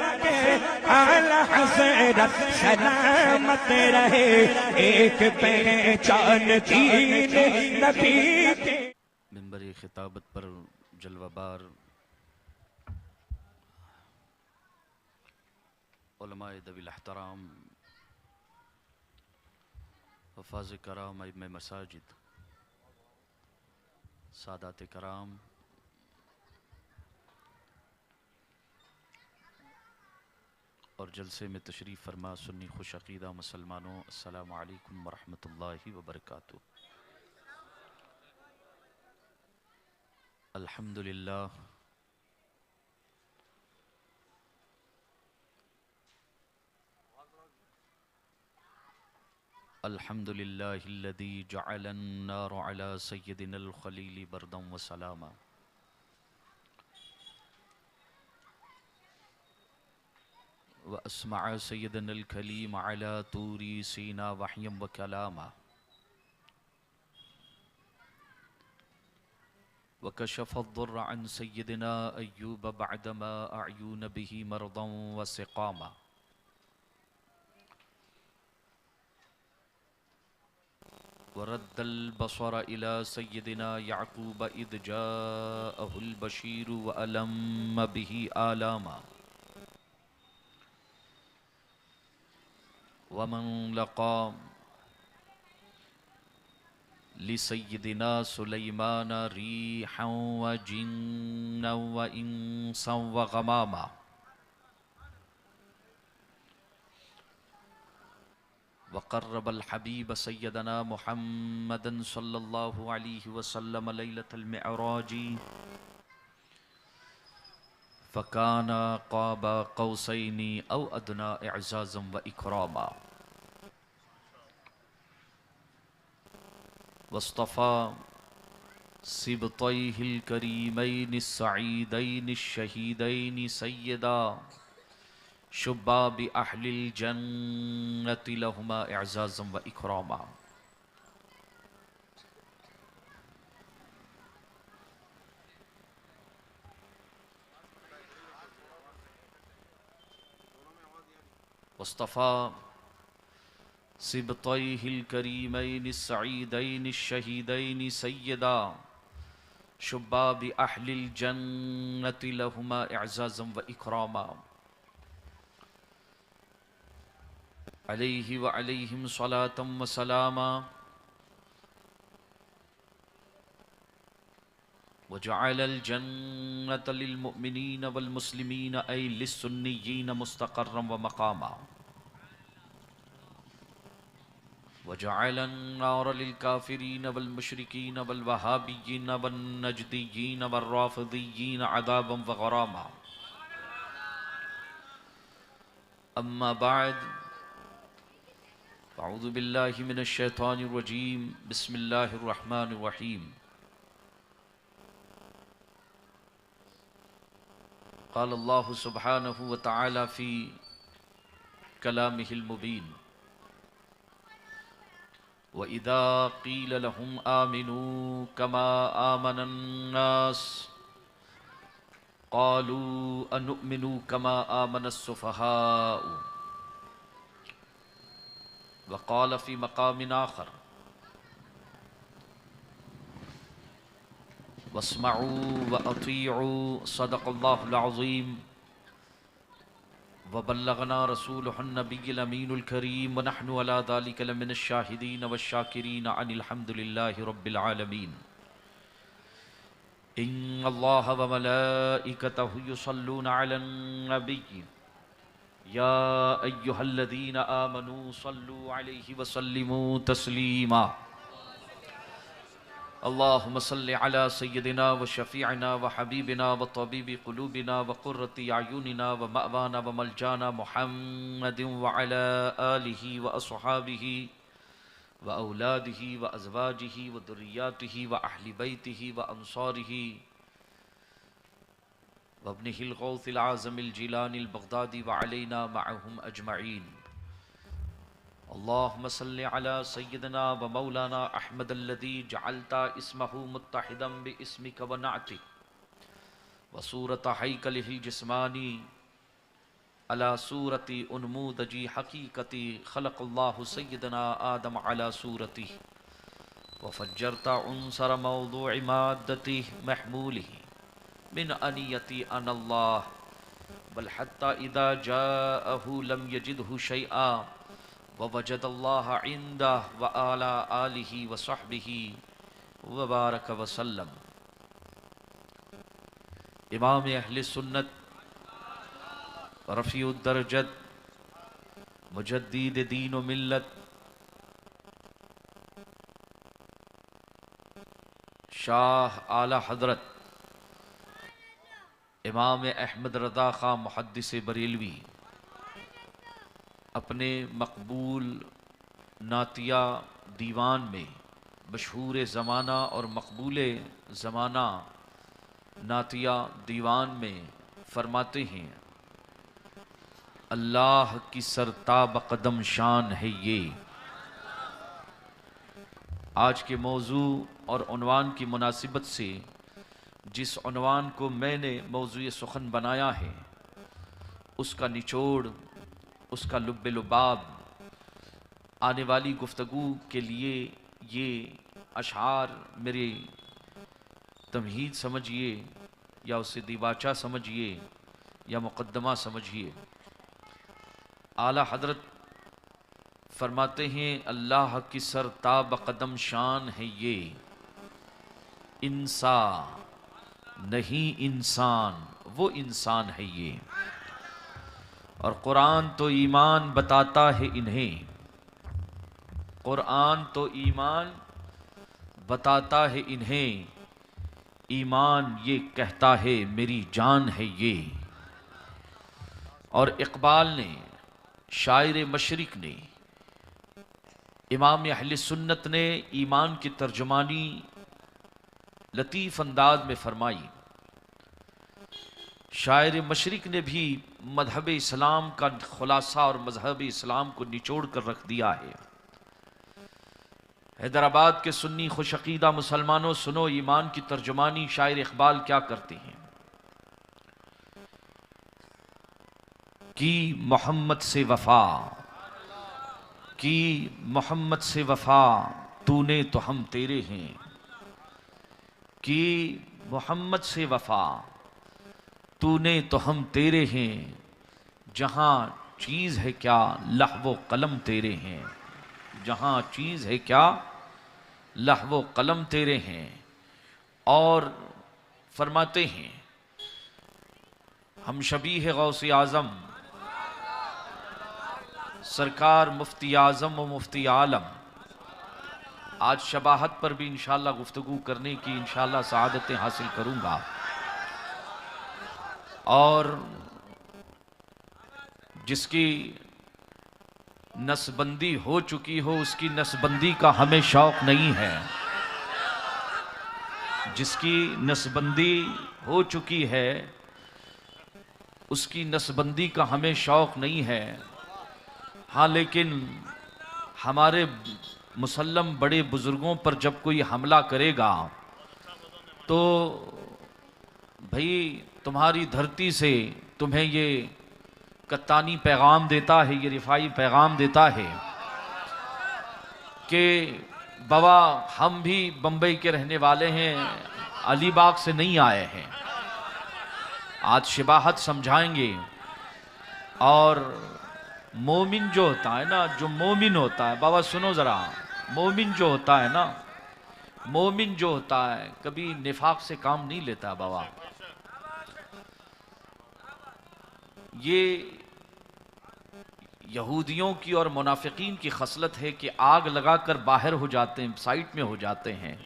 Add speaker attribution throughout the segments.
Speaker 1: लगे आला हज़रत सलामत रहे, एक पहचान दीन नबी के।
Speaker 2: मिंबर खिताबत पर जलवाबार उलमाए दविल एहतराम, हफ़ाज़ कराम, इमाम मसाजिद, सादात कराम, और जलसे में तशरीफ़ फरमा सुन्नी खुश अक़ीदा मुसलमानों, अस्सलामु अलैकुम वरहमतुल्लाहि वबरकातुहू। अल्हम्दुलिल्लाह अल्हम्दुलिल्लाहिल्लज़ी जअलन नार अला सय्यदिनल खलील बरदम व सलामा। व अस्मा सय्यदनल कलीम अला तूरी सीना वहयम व कलामा। व कशफ़द्दुर्र अन सय्यदिना अय्यूब बअदमा अअयून बिही मरदम व सिक़ामा। व रद्दल बसर इला सय्यदिना याक़ूब इद जाअहुल बशीर व अलम्म बिही आलामा। व मन लक़ा लिसय्यदिना सुलैमान रीहन व जिन्नन व इंसन व गमामा। व क़र्रबल हबीब सय्यदना मुहम्मदन सल्लल्लाहु अलैहि वसल्लम लैलतल मिअराजी फ़काना क़ाबा क़ौसैनी औ अदना इअज़ाज़न व इकरामा। वस्तफ़ा सिबतैहिल करीमैनि सईदैनि शहीदैनि सय्यदा शुब्बाबि अहलिल जन्नति लहुमा इअज़ाज़न व इकरामा। वस्तफ़ा सिबतैहिल करीमैनि सईदैनि शहीदैनि सय्यदा शुब्बाबि अहलिल जन्नति लहुमा इअज़ाज़न व इकरामा। अलैहि व अलैहिम सलातम व सलामा। व जअलल जन्नत लिल मुअमिनीन वल मुस्लिमीन ऐ लिस्सुन्निय्यीन मुस्तक़र्रन व मक़ामा। व जअलन नार लिल काफ़िरीन वल मुशरिकीन वल वहाबिय्यीन वन नजदिय्यीन वर राफ़िदिय्यीन अज़ाबन व ग़रामा। अम्मा बअद, अऊज़ु बिल्लाहि मिनश शैतानिर रजीम, बिस्मिल्लाहिर रहमानिर रहीम। क़ाल अल्लाहु सुब्हानहु व तआला फ़ी कलामिहिल मुबीन। व इज़ा क़ील लहुम आमिनू कमा आमनन नास क़ालू अनुमिनु कमा आमनस सुफ़हाउ। व क़ाल फ़ी मक़ामिन आख़र वस्मऊ व अतीऊ सदक़ल्लाहुल अज़ीम व बल्लगना रसूलुहुन नबिय्युल अमीनुल करीम व नहनु अला ज़ालिका लमिनश शाहिदीन वश्शाकिरीन अनिल हम्दुलिल्लाहि रब्बिल आलमीन। इन्नल्लाह व मलाइकतहु युसल्लूना अलन नबिय्य या अय्युहल्लज़ीना आमनू सल्लू अलैहि व सल्लिमू तस्लीमा। अल्लाहुम्मा सल्लि अला सय्यदिना व शफ़ीअना व हबीबिना व तबीबि क़ुलूबिना व क़ुर्रति अयूनिना व मअवाना व मलजाना मुहम्मदिन व अला आलिहि व अस्हाबिहि व औलादिहि व अज़वाजिहि व दुर्रिय्यातिहि व अहलि बैतिहि व अंसारिहि व इब्निहिल गौसिल आज़मिल जिलानिल बग़दादी व अलैना मअहुम अजमईन। अल्लाहुम्मा सल्लि अला सय्यदिना व मौलाना अहमद अल्लज़ी जअलता इस्महु मुत्तहिदन बिइस्मिक व नअतिक व सूरत हैकलिहिल जिस्मानी अला सूरती उन्मूदजी हकीकती खलक़ल्लाहु सय्यदना आदम अला सूरती वफ़ज्जरता उन्सर मौदूइ माद्दती महमूली मिन अनियती अनल्लाह बल हत्ता इदा जाअहु लम यजिदहु शैआ ववजदल्लाह इंदह व आला आलिही व सहबिही व बारक वसल्लम। इमाम अहले सुन्नत रफ़ीउद्दरजत मुजद्दिद दीन व मिल्लत शाह आला हज़रत इमाम अहमद रज़ा ख़ां मुहद्दिस बरेलवी अपने मकबूल नातिया दीवान में मशहूर ज़माना और मकबूल ज़माना नातिया दीवान में फरमाते हैं, अल्लाह की सरताब कदम शान है ये। आज के मौजू और उन्वान की मुनासिबत से जिस उन्वान को मैंने मौजूए सुखन बनाया है उसका निचोड़, उसका लुब्बे लुबाब आने वाली गुफ्तगू के लिए ये अशआर मेरे तमहीद समझिए या उसे दीबाचा समझिए या मुक़द्दमा समझिए। आला हज़रत फरमाते हैं, अल्लाह की सरताब कदम शान है ये, इंसान नहीं इंसान वो इंसान है ये। और कुरान तो ईमान बताता है इन्हें, कुरान तो ईमान बताता है इन्हें, ईमान ये कहता है मेरी जान है ये। और इकबाल ने, शायर मशरिक ने, इमाम अहले सुन्नत ने ईमान की तर्जुमानी लतीफ़ अंदाज में फरमाई। शायर मशरिक ने भी मजहब इस्लाम का खुलासा और मजहब इस्लाम को निचोड़ कर रख दिया है। हैदराबाद के सुन्नी खुशअक़ीदा मुसलमानों सुनो, ईमान की तर्जुमानी शायर इकबाल क्या करते हैं कि मोहम्मद से वफा, कि मोहम्मद से वफा तूने तो हम तेरे हैं, कि मोहम्मद से वफा तूने तो हम तेरे हैं, जहाँ चीज़ है क्या लहवो कलम तेरे हैं, जहाँ चीज़ है क्या लहवो कलम तेरे हैं। और फरमाते हैं, हम शबीह गौसे आज़म सरकार मुफ्ती आज़म व मुफ्ती आलम, आज शबाहत पर भी इंशाअल्लाह गुफ्तगू करने की इंशाअल्लाह सआदतें हासिल करूँगा। और जिसकी नसबंदी हो चुकी हो उसकी नसबंदी का हमें शौक़ नहीं है, जिसकी नसबंदी हो चुकी है उसकी नसबंदी का हमें शौक़ नहीं है। हाँ, लेकिन हमारे मुसल्लम बड़े बुज़ुर्गों पर जब कोई हमला करेगा तो भाई तुम्हारी धरती से तुम्हें ये कत्तानी पैगाम देता है, ये रिफाई पैगाम देता है कि बाबा हम भी बम्बई के रहने वाले हैं, अलीबाग से नहीं आए हैं। आज शिबाहत समझाएंगे। और मोमिन जो होता है ना, जो मोमिन होता है, बाबा सुनो ज़रा, मोमिन जो होता है ना, मोमिन जो होता है कभी निफाक से काम नहीं लेता बाबा। ये यहूदियों की और मुनाफिकीन की खसलत है कि आग लगाकर बाहर हो जाते हैं, साइट में हो जाते हैं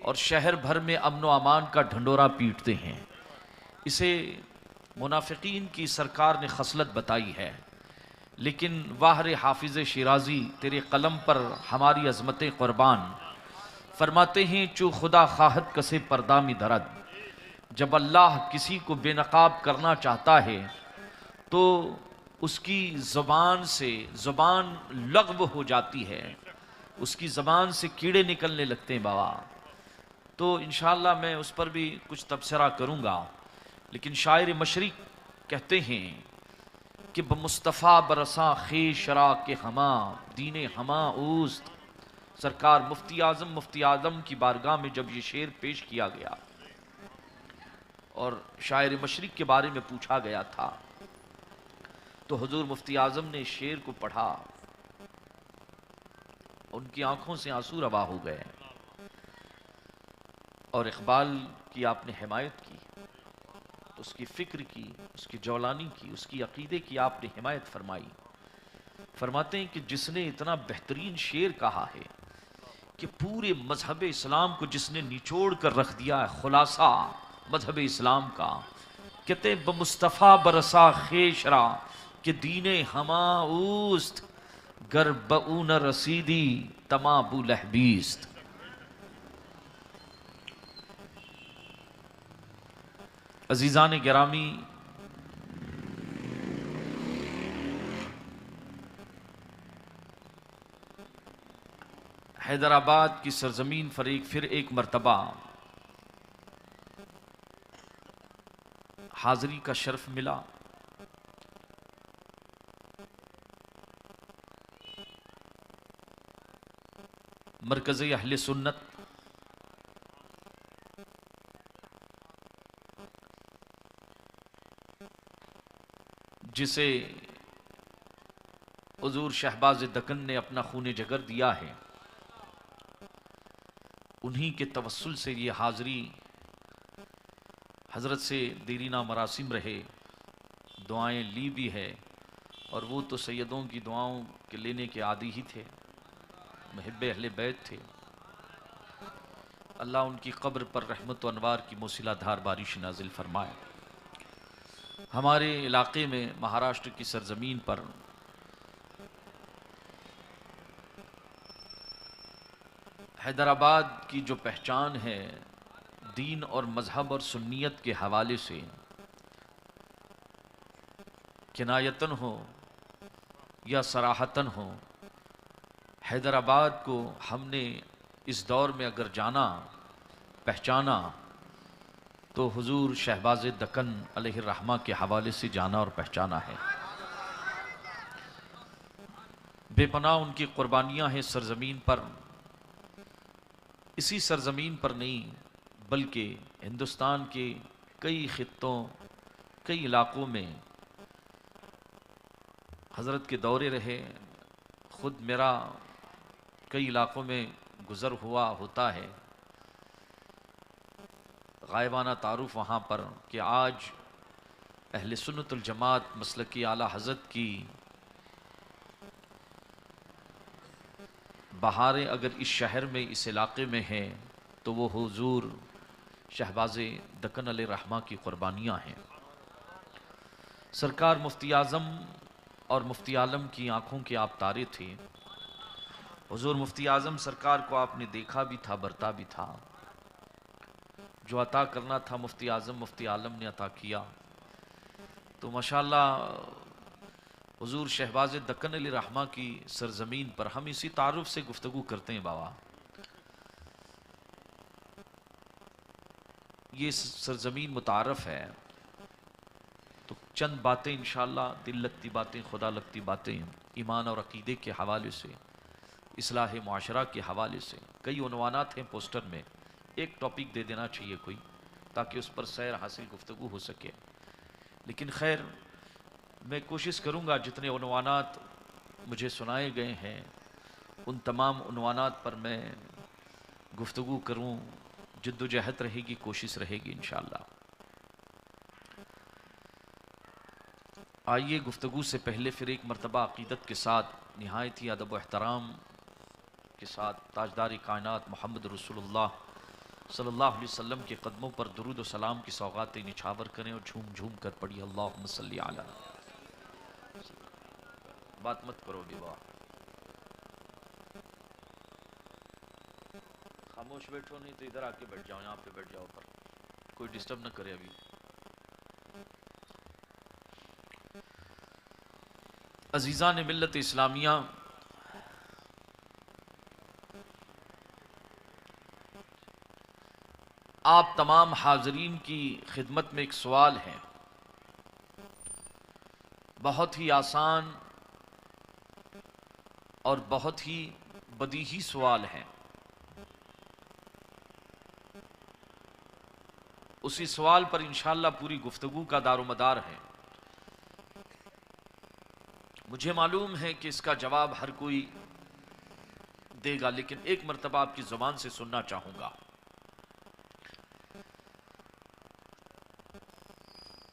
Speaker 2: और शहर भर में अमन व अमान का ढंडोरा पीटते हैं। इसे मुनाफिकीन की सरकार ने खसलत बताई है। लेकिन वाहरे हाफिज़ शिराजी तेरे कलम पर हमारी अज़मतें क़ुरबान, फरमाते हैं चू खुदा खाहत कसे पर्दा में दरद, जब अल्लाह किसी को बेनकाब करना चाहता है तो उसकी ज़ुबान से ज़ुबान लग़्व हो जाती है, उसकी ज़बान से कीड़े निकलने लगते हैं बाबा। तो इंशाअल्लाह मैं उस पर भी कुछ तबसरा करूँगा। लेकिन शायर मशरिक कहते हैं कि बमुस्तफ़ा बरसा खेशरा के हमा दीन हमा उस्त। सरकार मुफ्ती आज़म की बारगाह में जब ये शेर पेश किया गया और शायर मशरिक के बारे में पूछा गया था, तो हुजूर मुफ्ती आज़म ने शेर को पढ़ा, उनकी आंखों से आंसू रवा हो गए और इकबाल की आपने हिमायत की, तो उसकी फ़िक्र की, उसकी जौलानी की, उसकी अकीदे की आपने हिमायत फरमाई। फरमाते हैं कि जिसने इतना बेहतरीन शेर कहा है कि पूरे मजहब इस्लाम को जिसने निचोड़ कर रख दिया है, खुलासा मजहब इस्लाम का, कहते बमुस्तफ़ा बरसा खेशरा कि दीने हमा उस्त गर बऊन रसीदी तमाबू लहबीस्त। अजीज़ान गिरामी, हैदराबाद की सरजमीन पर फिर एक मर्तबा हाज़री का शर्फ मिला। मरकज़ अहले सुन्नत जिसे हुज़ूर शहबाज दक्कन ने अपना खून जगर दिया है, उन्हीं के तवस्सुल से ये हाज़री हज़रत से देरीना मरासिम रहे, दुआएं ली भी है, और वो तो सैयदों की दुआओं के लेने के आदी ही थे, मुहिब्बे अहले बैत थे। अल्लाह उनकी कब्र पर रहमत व अनवार की मूसिलाधार बारिश नाजिल फरमाए। हमारे इलाके में महाराष्ट्र की सरजमीन पर हैदराबाद की जो पहचान है दीन और मजहब और सुन्नियत के हवाले से, किनायतन हो या सराहतन हो, हैदराबाद को हमने इस दौर में अगर जाना पहचाना तो हुजूर शहबाज दक्कन अलैहिर्रहमा के हवाले से जाना और पहचाना है। बेपनाह उनकी कुर्बानियाँ हैं सरजमीन पर। इसी सरजमीन पर नहीं बल्कि हिंदुस्तान के कई खित्तों, कई इलाक़ों में हज़रत के दौरे रहे। ख़ुद मेरा कई इलाक़ों में गुज़र हुआ होता है, गायबाना तारुफ वहाँ पर कि आज अहले सुन्नतुल जमात मसलकी आला हज़रत की बहारें अगर इस शहर में, इस इलाक़े में हैं तो वो हुजूर शहबाज दक्कन अलैहिर्रहमा की क़ुरबानियाँ हैं। सरकार मुफ्ती आज़म और मुफ्ती आलम की आँखों के आप तारे थे। हुजूर मुफ्ती आज़म सरकार को आपने देखा भी था, बरता भी था। जो अता करना था मुफ्ती आज़म मुफ्ती आलम ने अता किया। तो माशाअल्लाह हुजूर शहबाज दक्कन अलैहिर्रहमा की सरजमीन पर हम इसी तारुफ से गुफ्तगू करते हैं। बाबा, ये सरजमीन मुतारफ़ है तो चंद बातें इंशाअल्लाह, दिल लगती बातें, खुदा लगती बातें, ईमान और अकीदे के हवाले से, इस्लाह मुआशरा के हवाले से। कई उन्वानात हैं पोस्टर में, एक टॉपिक दे देना चाहिए कोई, ताकि उस पर सैर हासिल गुफ्तगू हो सके। लेकिन खैर, मैं कोशिश करूँगा जितने उन्वानात मुझे सुनाए गए हैं उन तमाम उन्वानात पर मैं गुफ्तगू करूँ। जिद्दोजहद रहेगी, कोशिश रहेगी इंशाअल्लाह। आइए, गुफ्तगू से पहले फिर एक मरतबा अक़ीदत के साथ, निहायत ही अदब व एहतराम के साथ ताजदार कायनात मोहम्मद रसूलुल्लाह सल्लल्लाहु अलैहि वसल्लम के कदमों पर दुरूद व सलाम की सौगातें निछावर करें और झूम झूम कर पढ़िए अल्लाहुम्मा सल्ली अला। बात मत करो विवाह, खामोश बैठो, नहीं तो इधर आके बैठ जाओ, यहाँ पे बैठ जाओ, पर कोई डिस्टर्ब न करे। अभी अजीज़ा ने मिल्लत इस्लामिया, आप तमाम हाजरीन की खिदमत में एक सवाल है। बहुत ही आसान और बहुत ही बदीही सवाल है। उसी सवाल पर इंशाअल्लाह पूरी गुफ्तगू का दारोमदार है। मुझे मालूम है कि इसका जवाब हर कोई देगा, लेकिन एक मर्तबा आपकी जुबान से सुनना चाहूंगा।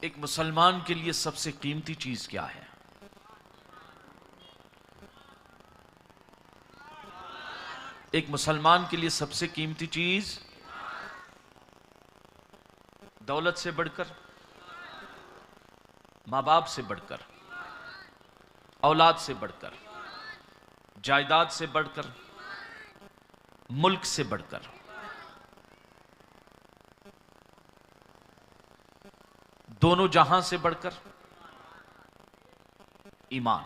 Speaker 2: एक मुसलमान के लिए सबसे कीमती चीज क्या है? एक मुसलमान के लिए सबसे कीमती चीज दौलत से बढ़कर, मां बाप से बढ़कर, औलाद से बढ़कर, जायदाद से बढ़कर, मुल्क से बढ़कर, दोनों जहां से बढ़कर ईमान।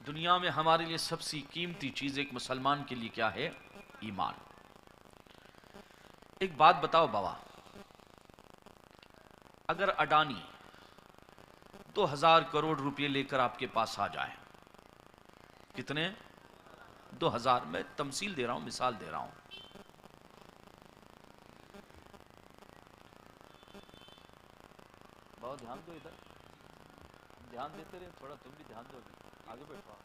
Speaker 2: दुनिया में हमारे लिए सबसे कीमती चीज एक मुसलमान के लिए क्या है? ईमान। एक बात बताओ बाबा, अगर अडानी 2000 करोड़ रुपए लेकर आपके पास आ जाए, कितने? 2000। मैं तमसील दे रहा हूं, मिसाल दे रहा हूं। बहुत ध्यान दो, इधर ध्यान देते रहे, थोड़ा तुम भी ध्यान दो, आगे बैठो।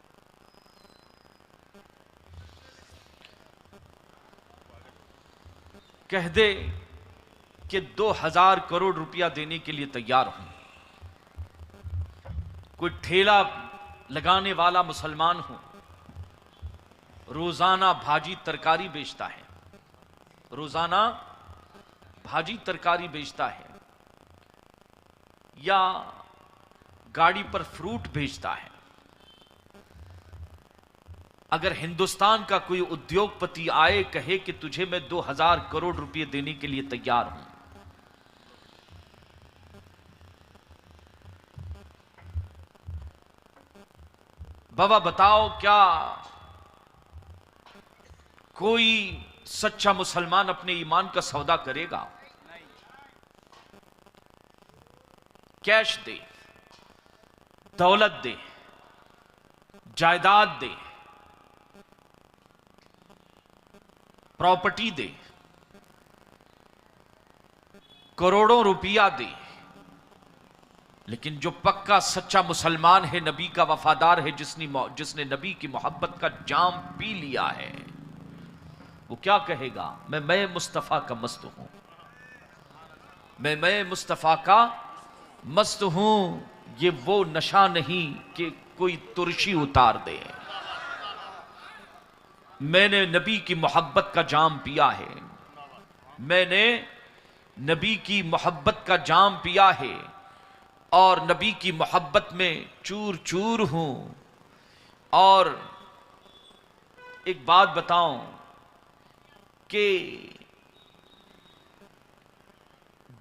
Speaker 2: कह दे कि 2000 करोड़ रुपया देने के लिए तैयार हूं। कोई ठेला लगाने वाला मुसलमान हो, रोजाना भाजी तरकारी बेचता है, रोजाना भाजी तरकारी बेचता है, या गाड़ी पर फ्रूट बेचता है। अगर हिंदुस्तान का कोई उद्योगपति आए, कहे कि तुझे मैं 2000 करोड़ रुपए देने के लिए तैयार हूं, बाबा बताओ क्या कोई सच्चा मुसलमान अपने ईमान का सौदा करेगा? कैश दे, दौलत दे, जायदाद दे, प्रॉपर्टी दे, करोड़ों रुपया दे, लेकिन जो पक्का सच्चा मुसलमान है, नबी का वफादार है, जिसने नबी की मोहब्बत का जाम पी लिया है, वो क्या कहेगा? मैं मुस्तफा का मस्त हूं, मैं मुस्तफा का मस्त हूं। ये वो नशा नहीं कि कोई तुरशी उतार दे। मैंने नबी की मोहब्बत का जाम पिया है, मैंने नबी की मोहब्बत का जाम पिया है, और नबी की मोहब्बत में चूर चूर हूं। और एक बात बताऊं कि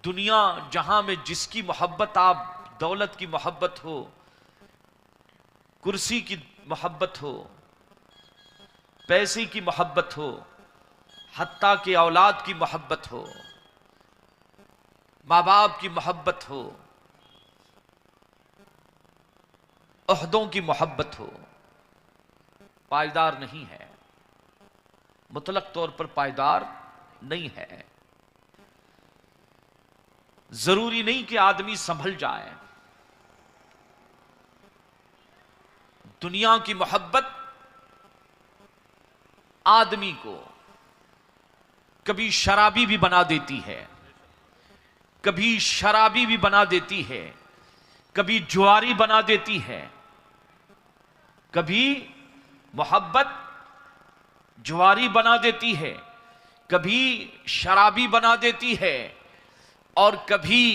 Speaker 2: दुनिया जहां में जिसकी मोहब्बत, आप दौलत की मोहब्बत हो, कुर्सी की मोहब्बत हो, पैसे की मोहब्बत हो, हत्ता के औलाद की मोहब्बत हो, माँ बाप की मोहब्बत हो, ओहदों की मोहब्बत हो, पायदार नहीं है, मुतलक तौर पर पायदार नहीं है। जरूरी नहीं कि आदमी संभल जाए। दुनिया की मोहब्बत आदमी को कभी शराबी भी बना देती है, कभी शराबी भी बना देती है, कभी जुआरी बना देती है, कभी मोहब्बत जुआरी बना देती है, कभी शराबी बना देती है, और कभी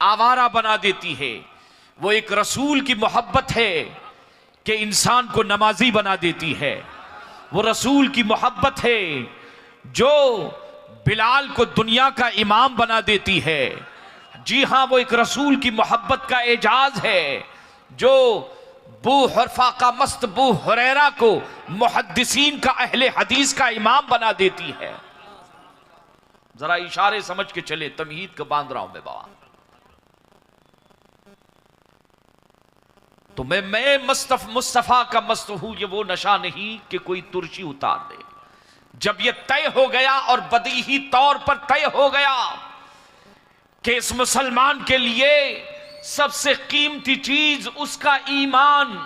Speaker 2: आवारा बना देती है। वो एक रसूल की मोहब्बत है कि इंसान को नमाजी बना देती है। वो रसूल की मोहब्बत है जो बिलाल को दुनिया का इमाम बना देती है। जी हां, वो एक रसूल की मोहब्बत का एजाज है जो बू हरफा का मस्त बू हुरैरा को मुहद्दिसीन का अहले हदीस का इमाम बना देती है। जरा इशारे समझ के चले, तमहीद का बांध रहा हूं मैं बाबा। तो मैं मुस्तफा का मस्त हूं, ये वो नशा नहीं कि कोई तुर्शी उतार दे। जब ये तय हो गया और बदीही तौर पर तय हो गया कि इस मुसलमान के लिए सबसे कीमती चीज उसका ईमान,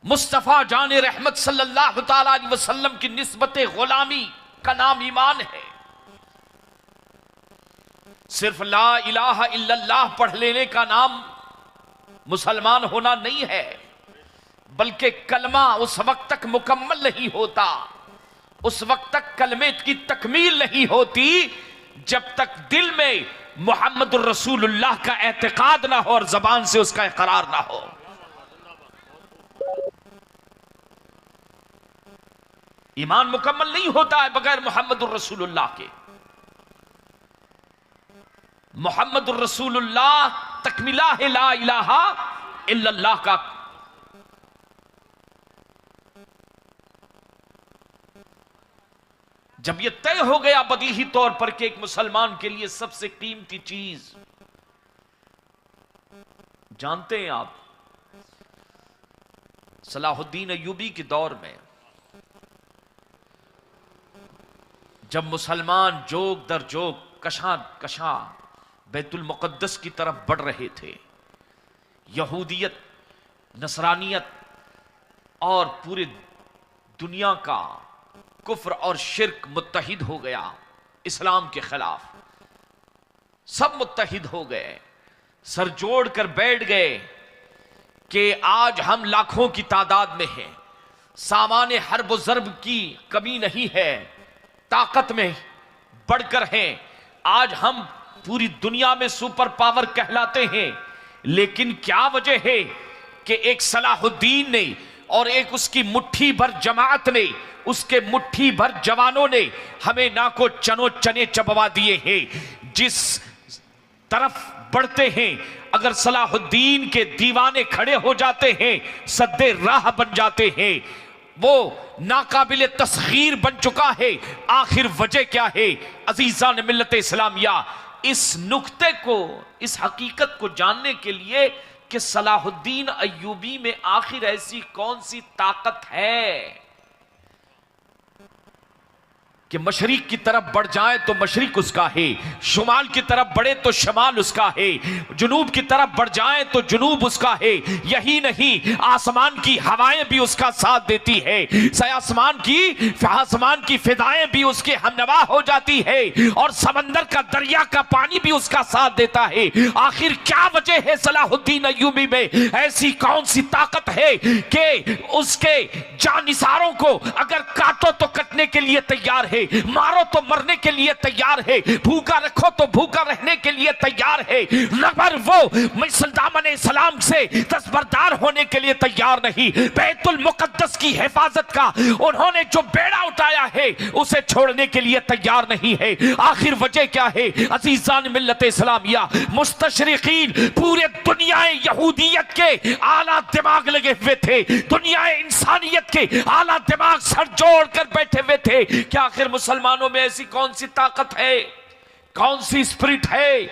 Speaker 2: मुस्तफा जाने रहमत सल्लल्लाहु ताला अलैहि वसल्लम की निस्बत गुलामी का नाम ईमान है। सिर्फ ला इलाहा इल्लल्लाह पढ़ लेने का नाम मुसलमान होना नहीं है, बल्कि कलमा उस वक्त तक मुकम्मल नहीं होता, उस वक्त तक कलमे की तकमील नहीं होती जब तक दिल में मुहम्मदुर रसूलुल्लाह का एतकाद ना हो और जबान से उसका इकरार ना हो। ईमान मुकम्मल नहीं होता है बगैर मुहम्मदुर रसूलुल्लाह के। मुहम्मदुर रसूलुल्लाह तकमीला है ला इलाहा इल्लल्लाह का। जब यह तय हो गया बदीही तौर पर कि एक मुसलमान के लिए सबसे कीमती चीज, जानते हैं आप, सलाहुद्दीन अय्यूबी के दौर में जब मुसलमान जोग दर जोग कशा कशा बैतुल मुक़द्दस की तरफ बढ़ रहे थे, यहूदियत, नसरानियत और पूरे दुनिया का कुफ्र और शिर्क मुत्तहिद हो गया इस्लाम के खिलाफ, सब मुत्तहिद हो गए, सर जोड़ कर बैठ गए कि आज हम लाखों की तादाद में हैं, सामान्य हर्ब ज़र्ब की कमी नहीं है, ताकत में बढ़कर हैं, आज हम पूरी दुनिया में सुपर पावर कहलाते हैं। लेकिन क्या वजह है कि एक सलाहुद्दीन ने और एक उसकी मुट्ठी भर जमात ने, उसके मुट्ठी भर जवानों ने हमें ना को चनो चने चबवा दिए हैं। जिस तरफ बढ़ते हैं, अगर सलाहुद्दीन के दीवाने खड़े हो जाते हैं, सद्दे राह बन जाते हैं, वो नाकाबिले तस्खीर बन चुका है। आखिर वजह क्या है? अजीजान मिल्लत इस्लामिया, इस नुक्ते को, इस हकीकत को जानने के लिए कि सलाहुद्दीन अय्यूबी में आखिर ऐसी कौन सी ताकत है कि मशरिक की तरफ बढ़ जाए तो मशरिक उसका है, शुमाल की तरफ बढ़े तो शमाल उसका है, जुनूब की तरफ बढ़ जाए तो जुनूब उसका है। यही नहीं, आसमान की हवाएं भी उसका साथ देती है, आसमान की फिदाएं भी उसके हमनवा हो जाती है, और समंदर का, दरिया का पानी भी उसका साथ देता है। आखिर क्या वजह है सलाहुद्दीन अय्यूबी में? ऐसी कौन सी ताकत है कि उसके जानिसारों को अगर काटो तो कटने के लिए तैयार है, मारो तो मरने के लिए तैयार है, भूखा रखो तो भूखा रहने के लिए तैयार है, मगर वो सल्लल्लाहु सलाम से दस्तबरदार होने के लिए तैयार नहीं। बैतुल मुक़द्दस की हिफाजत का उन्होंने जो बेड़ा उठाया है उसे छोड़ने के लिए तैयार नहीं है। आखिर वजह क्या है? अजीजान मिल्लत इस्लामिया, मुस्तशरिकीन पूरे दुनिया यहूदियत के आला दिमाग लगे हुए थे, दुनिया इंसानियत के आला दिमाग सर जोड़ कर बैठे हुए थे कि आखिर मुसलमानों में ऐसी कौन सी ताकत है, कौन सी स्पिरिट है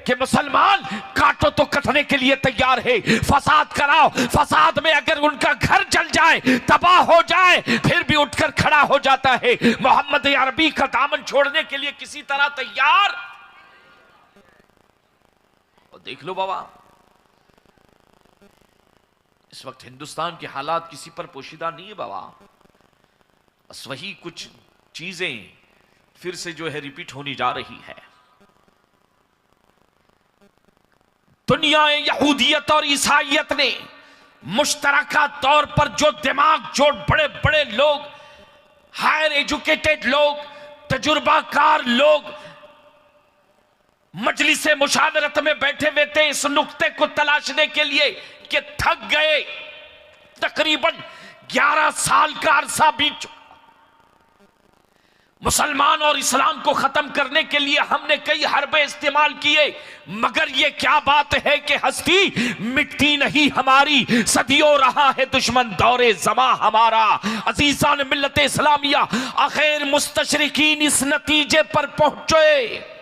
Speaker 2: कि मुसलमान काटो तो कटने के लिए तैयार है, फसाद कराओ, फसाद में अगर उनका घर जल जाए, तबाह हो जाए, फिर भी उठकर खड़ा हो जाता है, मोहम्मद अरबी का दामन छोड़ने के लिए किसी तरह तैयार। और देख लो बाबा, इस वक्त हिंदुस्तान के हालात किसी पर पोशीदा नहीं है बाबा, बस वही कुछ चीजें फिर से जो है रिपीट होनी जा रही है। दुनिया यहूदियत और ईसाइयत ने मुश्तरका तौर पर जो दिमाग, जो बड़े बड़े लोग, हायर एजुकेटेड लोग, तजुर्बाकार लोग मजलिस मुशावरत में बैठे हुए थे इस नुक्ते को तलाशने के लिए कि थक गए। तकरीबन 11 साल का अरसा बीत चुका, मुसलमान और इस्लाम को खत्म करने के लिए हमने कई हरबे इस्तेमाल किए, मगर ये क्या बात है कि हस्ती मिटती नहीं हमारी, सदियों रहा है दुश्मन दौरे जमा हमारा। अजीजान मिल्लत इस्लामिया, आखिर मुस्तशरिकीन इस नतीजे पर पहुंचे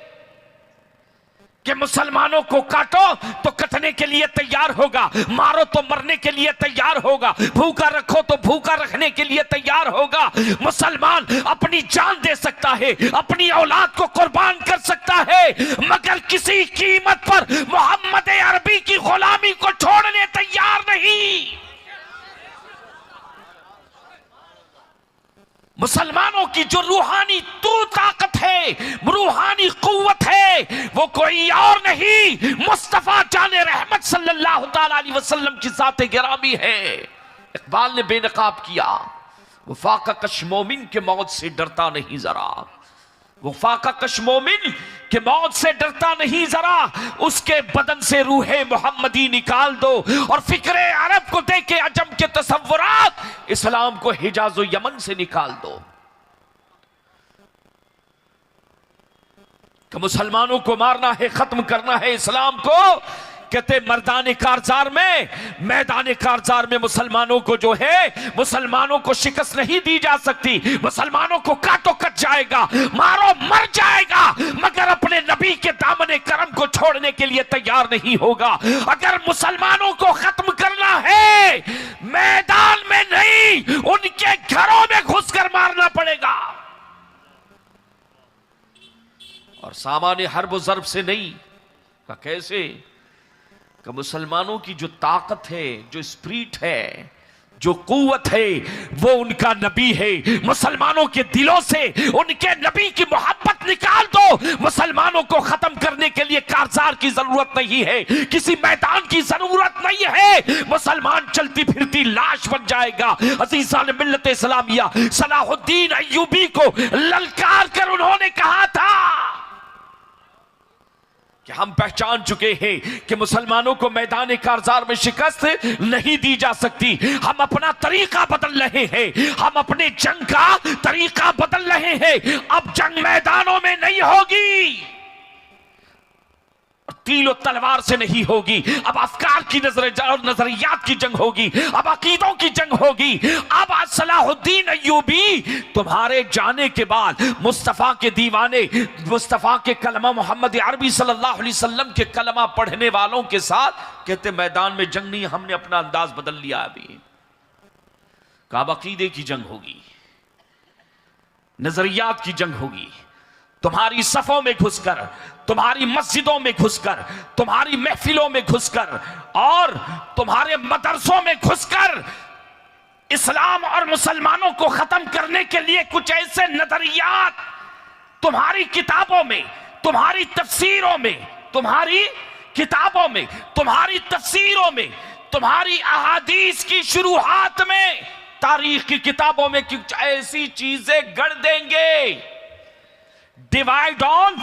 Speaker 2: कि मुसलमानों को काटो तो कटने के लिए तैयार होगा, मारो तो मरने के लिए तैयार होगा, भूखा रखो तो भूखा रखने के लिए तैयार होगा। मुसलमान अपनी जान दे सकता है, अपनी औलाद को कुर्बान कर सकता है, मगर किसी कीमत पर मोहम्मद अरबी की गुलामी को छोड़ने तैयार नहीं। मुसलमानों की जो रूहानी तू ताकत है, रूहानी कुव्वत है, वो कोई और नहीं मुस्तफा जाने रहमत सल्लल्लाहु ताला अलैहि वसल्लम की ज़ात गिरामी है। इकबाल ने बेनकाब किया, वफाका कश मोमिन के मौत से डरता नहीं जरा, वफाका कश मोमिन के मौत से डरता नहीं जरा, उसके बदन से रूहे मोहम्मदी निकाल दो और फिक्रे अरब को दे के अजम के तसव्वुरात इस्लाम को हिजाज और यमन से निकाल दो। कि मुसलमानों को मारना है, खत्म करना है इस्लाम को, कहते मर्दाने कारजार में, मैदाने कारजार में मुसलमानों को जो है, मुसलमानों को शिकस्त नहीं दी जा सकती। मुसलमानों को काटो कट जाएगा, मारो मर जाएगा, मगर अपने नबी के दामने करम को छोड़ने के लिए तैयार नहीं होगा। अगर मुसलमानों को खत्म करना है, मैदान में नहीं उनके घरों में घुसकर मारना पड़ेगा, और सामान्य हर्ब ज़र्ब से नहीं। का कैसे? कि मुसलमानों की जो ताकत है, जो स्पिरिट है, जो कुव्वत है, वो उनका नबी है। मुसलमानों के दिलों से उनके नबी की मोहब्बत निकाल दो। मुसलमानों को खत्म करने के लिए कारजार की जरूरत नहीं है, किसी मैदान की जरूरत नहीं है। मुसलमान चलती फिरती लाश बन जाएगा। अज़ीज़ान मिल्लत इस्लामिया सलाहुद्दीन अय्यूबी को ललकार कर उन्होंने कहा था कि हम पहचान चुके हैं कि मुसलमानों को मैदान कारजार में शिकस्त नहीं दी जा सकती। हम अपना तरीका बदल रहे हैं, हम अपने जंग का तरीका बदल रहे हैं। अब जंग मैदानों में नहीं होगी, तीलो तलवार से नहीं होगी, अब अफकार की और नजरियात की जंग होगी, अब अकीदों की जंग होगी। अब सलाहुद्दीन अय्यूबी तुम्हारे जाने के बाद मुस्तफा के दीवाने, मुस्तफा के कलमा मोहम्मद अरबी सल्लल्लाहु अलैहि वसल्लम के कलमा पढ़ने वालों के साथ कहते मैदान में जंग नहीं, हमने अपना अंदाज बदल लिया। अभी काब अकीदे की जंग होगी, नजरियात की जंग होगी। तुम्हारी सफों में घुसकर, तुम्हारी मस्जिदों में घुसकर, तुम्हारी महफिलों में घुसकर और तुम्हारे मदरसों में घुसकर इस्लाम और मुसलमानों को खत्म करने के लिए कुछ ऐसे नजरियात तुम्हारी किताबों में, तुम्हारी तफसीरों में, तुम्हारी किताबों में, तुम्हारी तफसीरों में, तुम्हारी अहादीस की शुरुआत में, तारीख की किताबों में कुछ ऐसी चीजें गढ़ देंगे। Divide on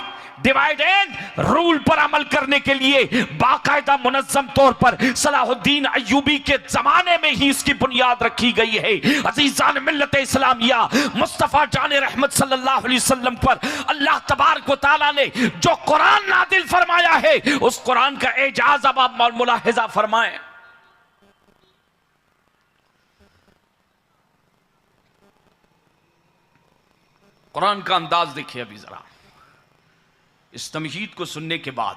Speaker 2: divide and rule पर अमल करने के लिए बाकायदा मुनज़्ज़म तौर पर सलाहुद्दीन अय्यूबी के जमाने में ही इसकी बुनियाद रखी गई है। अज़ीज़ान मिल्लत इस्लामिया मुस्तफ़ा जाने रहमत सल्लल्लाहु अलैहि वसल्लम पर अल्लाह तबारक व तआला ने जो कुरान नादिल फरमाया है, उस कुरान का एजाज अब आप मुलाहिजा फरमाएं। कुरान का अंदाज देखिए अभी जरा, इस तमहीद को सुनने के बाद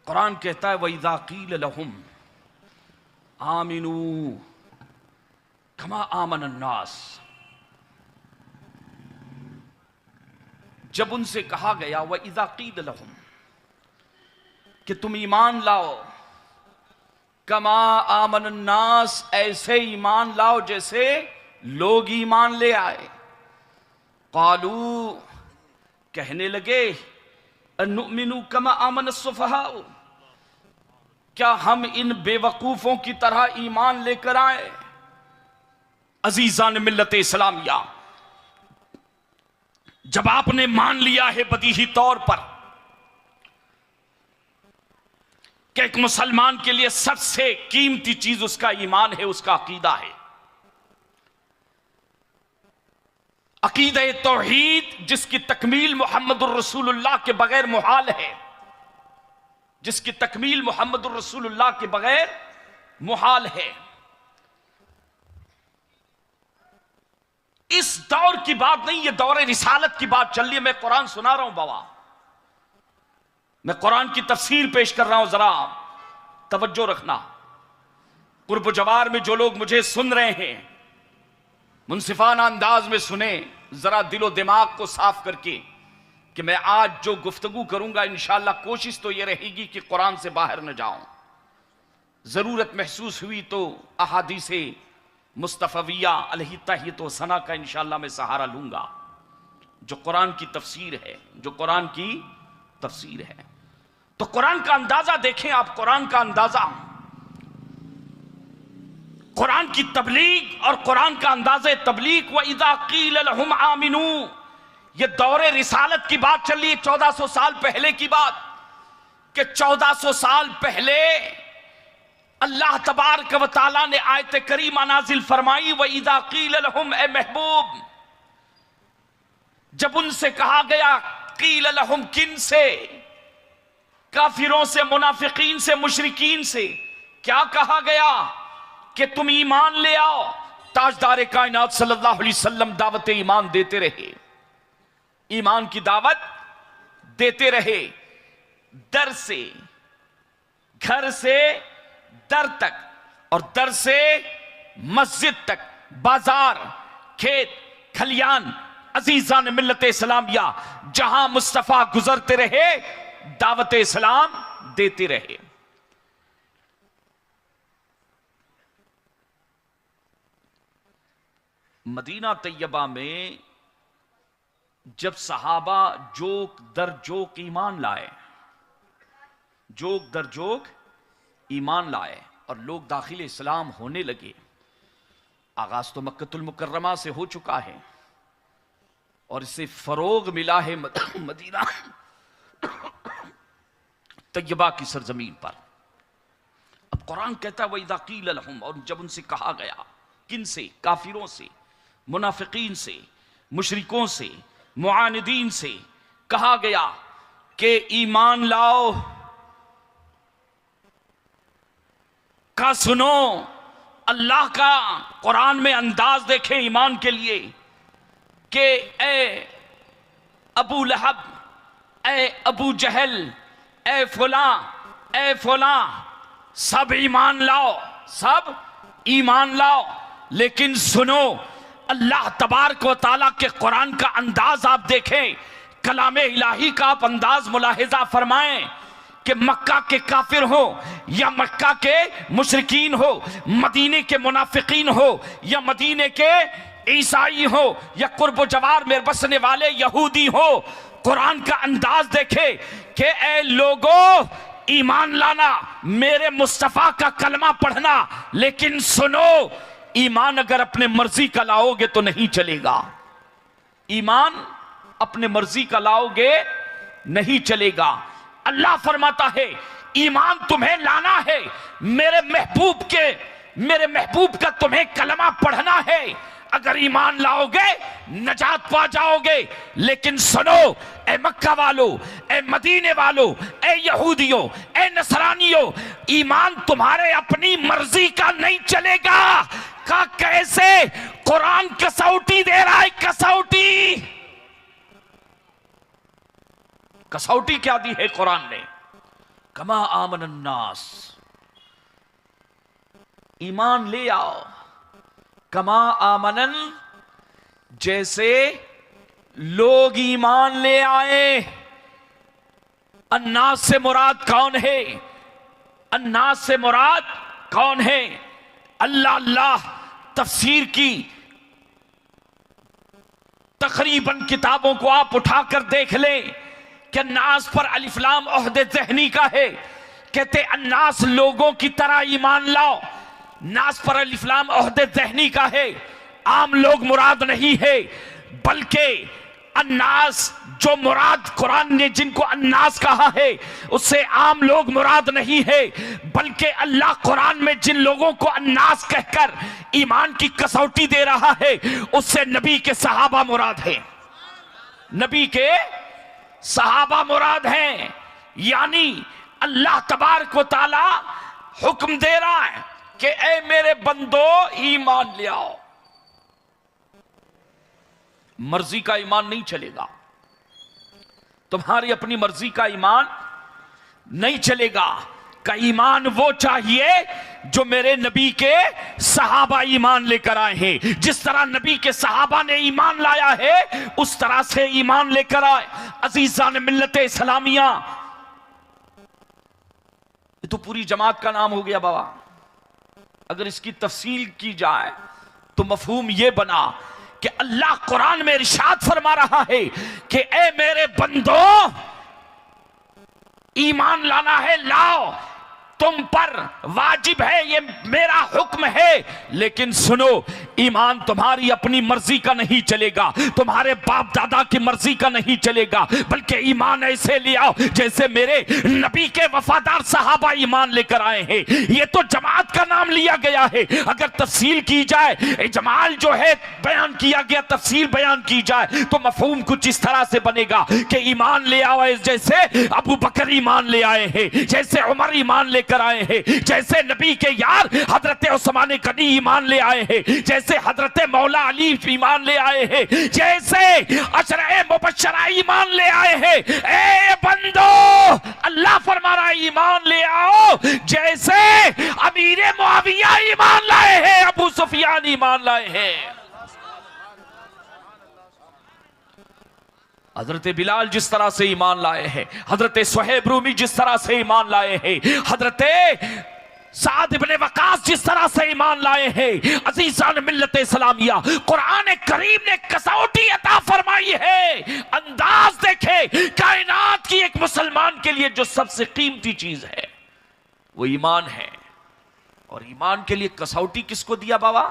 Speaker 2: कुरान कहता है वइज़ा क़ील लहुम आमिनू कमा आमनन नास, जब उनसे कहा गया वइज़ा क़ील लहुम कि तुम ईमान लाओ, कमा आमनन नास, ऐसे ईमान लाओ जैसे लोग ईमान ले आए। क़ालू, कहने लगे, अनुमिनु कमा आमन सुफहा, क्या हम इन बेवकूफों की तरह ईमान लेकर आए? अजीजान मिल्लत इस्लामिया, जब आपने मान लिया है बदीही तौर पर कि एक मुसलमान के लिए सबसे कीमती चीज उसका ईमान है, उसका अकीदा है, अकीदा तौहीद, जिसकी तकमील मुहम्मदुर रसूलुल्लाह के बगैर मुहाल है, जिसकी तकमील मुहम्मदुर रसूलुल्लाह के बगैर मुहाल है। इस दौर की बात नहीं, ये दौर रिसालत की बात चल रही है। मैं कुरान सुना रहा हूं बाबा,
Speaker 3: मैं कुरान की तफसीर पेश कर रहा हूं, जरा तवज्जो रखना। कुर्ब जवार में जो लोग मुझे सुन रहे हैं, मुनसिफाना अंदाज में सुने, जरा दिलो दिमाग को साफ करके कि मैं आज जो गुफ्तगू करूंगा इंशाअल्लाह कोशिश तो यह रहेगी कि कुरान से बाहर न जाऊं। जरूरत महसूस हुई तो अहादीसे मुस्तफविया अलैहि तहियत व सना का इंशाअल्लाह मैं सहारा लूंगा, जो कुरान की तफसीर है, जो कुरान की तफसीर है। तो कुरान का अंदाजा देखें आप, कुरान का अंदाजा, कुरान की तबलीग और कुरान का अंदाज़े तबलीग। व इज़ा क़ील लहुम आमिनू, ये दौरे रिसालत की बात चल रही है, 1400 साल पहले की बात, कि 1400 साल पहले अल्लाह तबारक व तआला ने आयत करीमा नाजिल फरमाई, व इज़ा क़ील लहुम, ए महबूब, जब उनसे कहा गया, क़ील लहुम किन से, काफिरों से, मुनाफिकीन से, मुशरिकीन से, क्या कहा गया कि तुम ईमान ले आओ। ताजदार कायनात सल्लल्लाहु अलैहि वसल्लम दावत ईमान देते रहे, ईमान की दावत देते रहे, दर से, घर से दर तक, और दर से मस्जिद तक, बाजार, खेत खलियान, अजीजान मिल्लत इस्लामिया, जहां मुस्तफा गुजरते रहे दावत इस्लाम देते रहे। मदीना तैयबा में जब सहाबा जोक दर जोक ईमान लाए, जोक दर जोक ईमान लाए और लोग दाखिल इस्लाम होने लगे, आगाज तो मक्कतुल मुकर्रमा से हो चुका है और इससे फरोग मिला है मदीना तैयबा की सरजमीन पर। अब कुरान कहता है वइज़ा क़ील लहुम, और जब उनसे कहा गया, किन से, काफिरों से, मुनाफिकीन से, मुशरिकों से, मुआनिदीन से कहा गया कि ईमान लाओ, का सुनो। अल्लाह का कुरान में अंदाज देखें ईमान के लिए कि ए अबू लहब, ए अबू जहल, ए फुला, सब ईमान लाओ, सब ईमान लाओ। लेकिन सुनो, अल्लाह तबारक व तआला के कुरान का अंदाज आप देखें, कलाम इलाही का आप अंदाज मुलाहिजा फरमाएं कि मक्का के काफिर हो या मक्का के मुशरिकीन हो, मदीने के मुनाफिकीन हो या मदीने के ईसाई हो या कुर्ब जवार में बसने वाले यहूदी हो, कुरान का अंदाज देखे कि ए लोगों ईमान लाना, मेरे मुस्तफा का कलमा पढ़ना, लेकिन सुनो, ईमान अगर अपने मर्जी का लाओगे तो नहीं चलेगा। ईमान अपने मर्जी का लाओगे नहीं चलेगा। अल्लाह फरमाता है ईमान तुम्हें लाना है, मेरे महबूब का तुम्हें कलमा पढ़ना है, अगर ईमान लाओगे नजात पा जाओगे। लेकिन सुनो ए मक्का वालों, ए मदीने वालों, ए यहूदियों, ए नसरानियों, ईमान तुम्हारे अपनी मर्जी का नहीं चलेगा। का कैसे? कुरान कसौटी दे रहा है, कसौटी क्या दी है कुरान ने? कमा आमन अन्नास, ईमान ले आओ, कमा आमनन, जैसे लोग ईमान ले आए। अन्नास से मुराद कौन है? अन्नास से मुराद कौन है? अल्लाह अल्लाह तफसीर की तकरीबन किताबों को आप उठाकर देख लें कि अन्नास पर अलिफ लाम ओहदे ज़हनी का है। कहते अन्नास लोगों की तरह ईमान लाओ, नास पर अलिफ लाम ओहदे ज़हनी का है, आम लोग मुराद नहीं है, बल्कि अन्नास जो मुराद कुरान ने जिनको अन्नास कहा है उससे आम लोग मुराद नहीं है, बल्कि अल्लाह कुरान में जिन लोगों को अन्नास कहकर ईमान की कसौटी दे रहा है उससे नबी के सहाबा मुराद है, नबी के सहाबा मुराद हैं। यानी अल्लाह तबारक व तआला हुक्म दे रहा है कि ए मेरे बंदो ईमान ले आओ। मर्जी का ईमान नहीं चलेगा, तुम्हारी अपनी मर्जी का ईमान नहीं चलेगा। का ईमान वो चाहिए जो मेरे नबी के सहाबा ईमान लेकर आए हैं। जिस तरह नबी के सहाबा ने ईमान लाया है उस तरह से ईमान लेकर आए। अजीजान मिल्लत इस्लामिया, ये तो पूरी जमात का नाम हो गया बाबा। अगर इसकी तफसील की जाए तो मफहूम यह बना कि अल्लाह कुरान में इरशाद फरमा रहा है कि ए मेरे बंदो, ईमान लाना है, लाओ, तुम पर वाजिब है, ये मेरा हुक्म है। लेकिन सुनो, ईमान तुम्हारी अपनी मर्जी का नहीं चलेगा, तुम्हारे बाप दादा की मर्जी का नहीं चलेगा, बल्कि ईमान ऐसे ले आओ जैसे मेरे नबी के वफादार सहाबा ईमान लेकर आए हैं। ये तो जमात का नाम लिया गया है। अगर तफसील की जाए, इजमाल जो है बयान किया गया, तफसील बयान की जाए तो मफहूम कुछ इस तरह से बनेगा कि ईमान ले आओ जैसे अबू बकर ईमान ले आए हैं, जैसे उमर ईमान लेकर आए हैं, जैसे नबी के यार हजरत उस्मान गनी ईमान ले आए हैं, जैसे हजरत मौला अली ईमान ले आए हैं, जैसे अशरे मुबश्शरा ईमान ले आए हैं। ए बंदो, अल्लाह फरमा रहा है ईमान ले आओ जैसे अमीर मुआविया ईमान लाए हैं, अबू सुफियान ईमान लाए हैं, हजरत बिलाल जिस तरह से ईमान लाए हैं, हजरत सुहैब रूमी जिस तरह से ईमान लाए हैं, हजरत साद इब्ने वकास जिस तरह से ईमान लाए हैं। अजीजान मिल्लत इस्लामिया, कुरान करीम ने कसौटी अता फरमाई है। अंदाज देखे, कायनात की एक मुसलमान के लिए जो सबसे कीमती चीज है वो ईमान है। और ईमान के लिए कसौटी किसको दिया बाबा?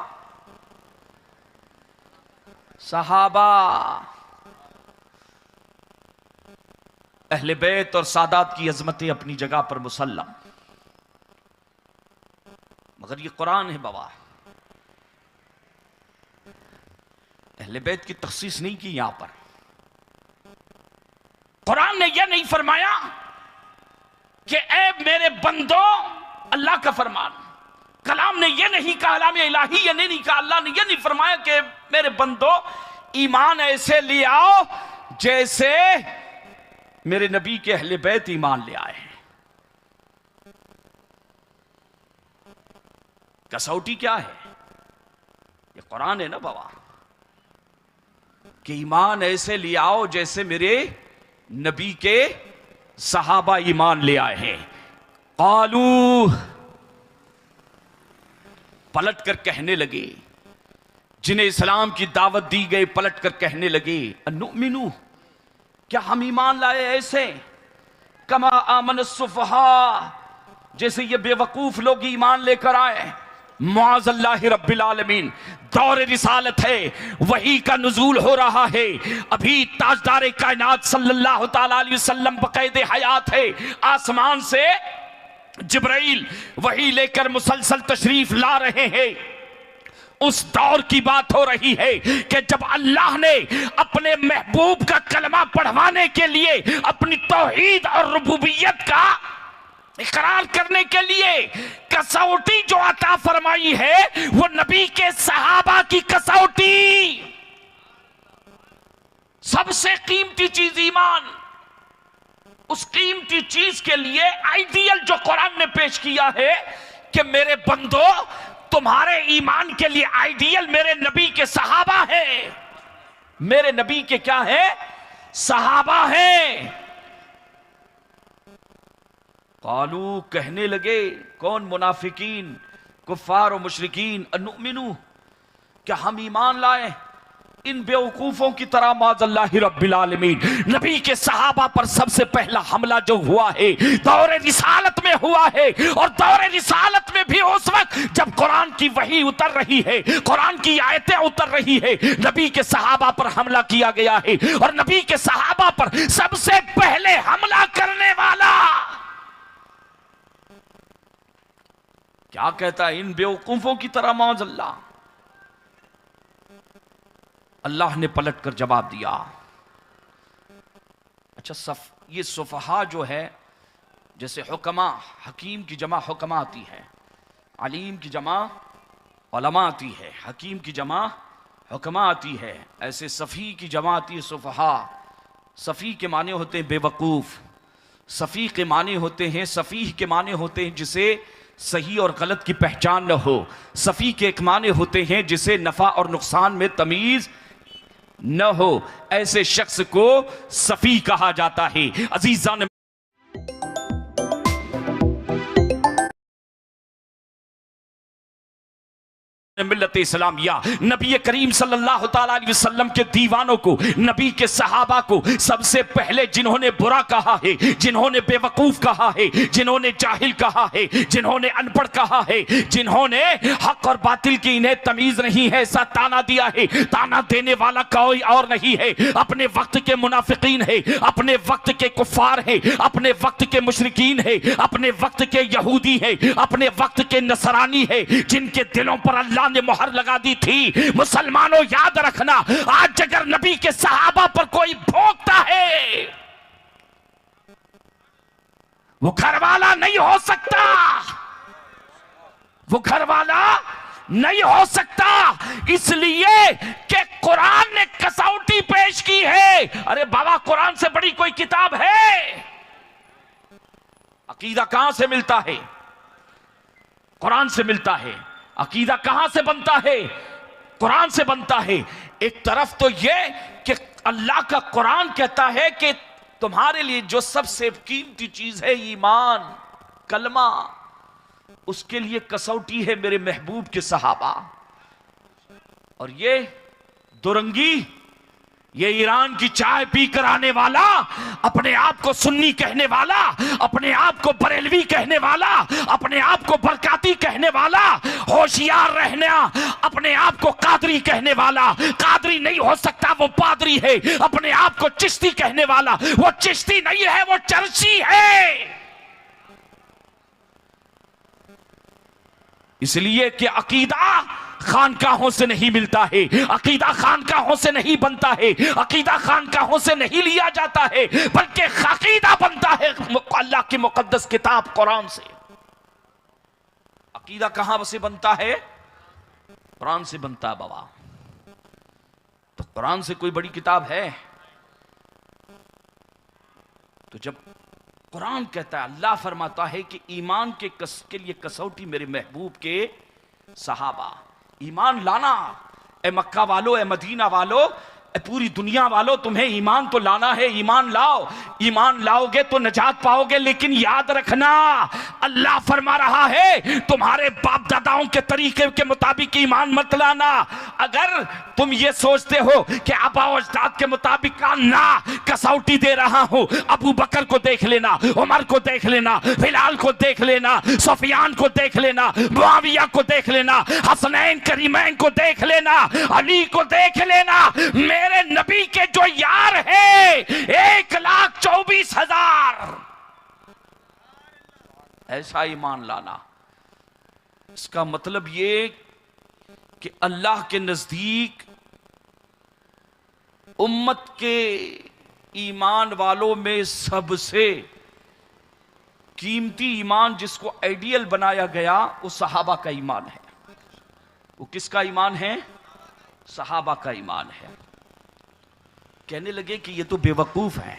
Speaker 3: सहाबा, अहले बैत और सादात की अजमतें अपनी जगह पर मुसल्लम, मगर ये कुरान है बाबा। अहले बैत की तखसीस नहीं की यहां पर। कुरान ने यह नहीं फरमाया कि ए मेरे बंदो, अल्लाह का फरमान, कलाम ने यह नहीं कहा, कलाम इलाही ये नहीं कहा, अल्लाह ने यह नहीं फरमाया कि मेरे बंदो ईमान ऐसे ले आओ जैसे मेरे नबी के अहले बैत ईमान ले आए हैं। कसौटी क्या है? ये कुरान है ना बाबा, कि ईमान ऐसे ले आओ जैसे मेरे नबी के सहाबा ईमान ले आए हैं। कालू, पलट कर कहने लगे, जिन्हें इस्लाम की दावत दी गई पलट कर कहने लगे, अनुमिनु, क्या हम ईमान लाए ऐसे कमा आमन सुफहा, जैसे ये बेवकूफ लोग ईमान लेकर आए। मुआज़ल्लाहि रब्बिल आलमीन, दौर रिसालत है, वही का नुज़ूल हो रहा है। अभी ताजदार कायनात सल्लल्लाहु ताला अलैहि वसल्लम बक़ैद हयात है। आसमान से जिब्राइल वही लेकर मुसलसल तशरीफ ला रहे हैं। उस दौर की बात हो रही है कि जब अल्लाह ने अपने महबूब का कलमा पढ़वाने के लिए, अपनी तौहीद और रुबूबियत का इकरार करने के लिए कसौटी जो अता फरमाई है वो नबी के सहाबा की कसौटी, सबसे कीमती चीज ईमान। उस कीमती चीज के लिए आइडियल जो कुरान ने पेश किया है कि मेरे बंदो, तुम्हारे ईमान के लिए आइडियल मेरे नबी के सहाबा हैं। मेरे नबी के क्या है? सहाबा हैं। कालू, कहने लगे, कौन? मुनाफिकीन, कुफ्फार और मुशरिकीन, अनुमिनु, क्या हम ईमान लाए इन बेवकूफों की तरह? माज़ल्लाहि रब्बिल आलमीन, नबी के सहाबा पर सबसे पहला हमला जो हुआ है दौरे रिसालत में हुआ है। और दौरे रिसालत में भी उस वक्त जब कुरान की वही उतर रही है, कुरान की आयतें उतर रही है, नबी के सहाबा पर हमला किया गया है। और नबी के सहाबा पर सबसे पहले हमला करने वाला क्या कहता है? इन बेवकूफों की तरह माज़ल्लाह। अल्लाह ने पलट कर जवाब दिया। अच्छा, ये सुफहा जो है, जैसे हुक्मा, हकीम की जमा हुक्मा आती है, अलीम की जमा उलमा आती है, हकीम की जमा हुक्मा आती है, ऐसे सफ़ी की जमा आती है सुफहा। सफ़ी के माने होते हैं बेवकूफ़, सफ़ी के माने होते हैं, सफ़ीह के माने होते हैं जिसे सही और गलत की पहचान न हो। सफ़ी के एक माने होते हैं जिसे नफ़ा और नुकसान में तमीज़ न हो। ऐसे शख्स को सफ़ी कहा जाता है। अजीज़ान मिल्लत इस्लामिया, नबी करीम सल्लल्लाहु ताला अलैहि वसल्लम के दीवानों को, नबी के सहाबा को सबसे पहले जिन्होंने बुरा कहा है, जिन्होंने बेवकूफ कहा है, जिन्होंने जाहिल कहा है, जिन्होंने अनपढ़ कहा है, जिन्होंने हक और बातिल की इन्हें तमीज नहीं है ऐसा ताना दिया है, ताना देने वाला कोई और नहीं है, अपने वक्त के मुनाफिकीन है, अपने वक्त के कुफार है, अपने वक्त के मुशरिकीन है, अपने वक्त के यहूदी है, अपने वक्त के नसरानी है, जिनके दिलों पर अल्लाह ने मोहर लगा दी थी। मुसलमानों याद रखना, आज अगर नबी के सहाबा पर कोई भोंकता है वो घरवाला नहीं हो सकता, वो घरवाला नहीं हो सकता, इसलिए कि कुरान ने कसौटी पेश की है। अरे बाबा, कुरान से बड़ी कोई किताब है? अकीदा कहां से मिलता है? कुरान से मिलता है। अकीदा कहां से बनता है? कुरान से बनता है। एक तरफ तो यह कि अल्लाह का कुरान कहता है कि तुम्हारे लिए जो सबसे कीमती चीज है ईमान, कलमा, उसके लिए कसौटी है मेरे महबूब के सहाबा। और ये दुरंगी, ये ईरान की चाय पी कर आने वाला, अपने आप को सुन्नी कहने वाला, अपने आप को बरेलवी कहने वाला, अपने आप को बरकाती कहने वाला, होशियार रहना, अपने आप को कादरी कहने वाला, कादरी नहीं हो सकता वो पादरी है, अपने आप को चिश्ती कहने वाला, वो चिश्ती नहीं है, वो चर्ची है। इसलिए कि अकीदा खानकाहों से नहीं मिलता है, अकीदा खानकाहों से नहीं बनता है, अकीदा खानकाहों से नहीं लिया जाता है, बल्कि अकीदा बनता है अल्लाह की मुकद्दस किताब कुरान से। अकीदा कहां से बनता है? कुरान से बनता है बाबा। तो कुरान से कोई बड़ी किताब है? तो जब कुरान कहता है, अल्लाह फरमाता है कि ईमान के लिए कसौटी मेरे महबूब के सहाबा। ईमान लाना, ए मक्का वालों, ए मदीना वालों, ए पूरी दुनिया वालों, तुम्हें ईमान तो लाना है। ईमान लाओ, ईमान लाओगे तो नजात पाओगे। लेकिन याद रखना, अल्लाह फरमा रहा है तुम्हारे बाप दादाओं के तरीके के मुताबिक ईमान मत लाना। अगर तुम ये सोचते हो कि आबा अजदाद के मुताबिक ना, कसौटी दे रहा हूं, अबू बकर को देख लेना, उमर को देख लेना, बिलाल को देख लेना, सुफियान को देख लेना, मुआविया को देख लेना, हसनैन करीमैन को देख लेना, अली को देख लेना, मेरे नबी के जो यार है 1,24,000। ऐसा ईमान लाना, इसका मतलब ये कि अल्लाह के नजदीक उम्मत के ईमान वालों में सबसे कीमती ईमान जिसको आइडियल बनाया गया वो सहाबा का ईमान है। वो किसका ईमान है? सहाबा का ईमान है। कहने लगे कि ये तो बेवकूफ है।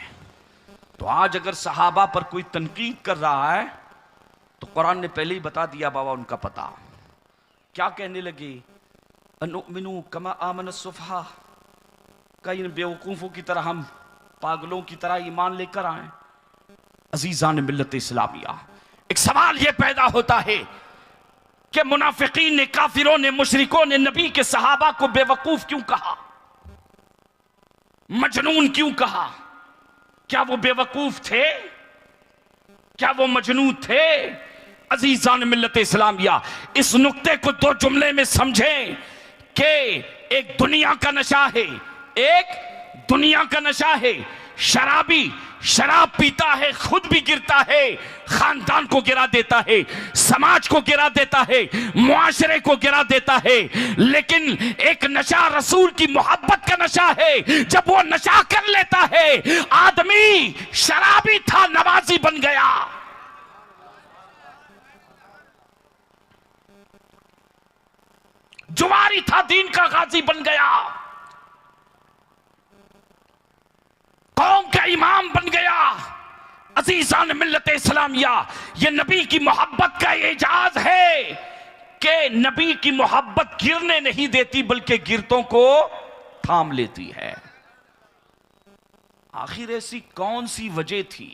Speaker 3: तो आज अगर सहाबा पर कोई तनकीद कर रहा है तो कुरान ने पहले ही बता दिया बाबा उनका पता। क्या कहने लगे? अनुमिनु कमा आमन सुफहा, कई बेवकूफों की तरह हम पागलों की तरह ईमान लेकर आए। अजीजान मिल्लत इस्लामिया, एक सवाल यह पैदा होता है कि मुनाफिकीन ने, काफिरों ने, मुशरिकों ने नबी के सहाबा को बेवकूफ क्यों कहा, मजनून क्यों कहा? क्या वो बेवकूफ थे? क्या वो मजनून थे? अजीजान मिल्लत इस्लामिया, इस नुक्ते को दो जुमले में समझें कि एक दुनिया का नशा है, एक दुनिया का नशा है। शराबी शराब पीता है, खुद भी गिरता है, खानदान को गिरा देता है, समाज को गिरा देता है, मुआशरे को गिरा देता है। लेकिन एक नशा रसूल की मोहब्बत का नशा है। जब वो नशा कर लेता है, आदमी शराबी था नवाजी बन गया। जुआरी था दीन का गाजी बन गया, कौम का इमाम बन गया। अजीजान मिल्लत इस्लामिया, ये नबी की मोहब्बत का एजाज है कि नबी की मोहब्बत गिरने नहीं देती बल्कि गिरतों को थाम लेती है। आखिर ऐसी कौन सी वजह थी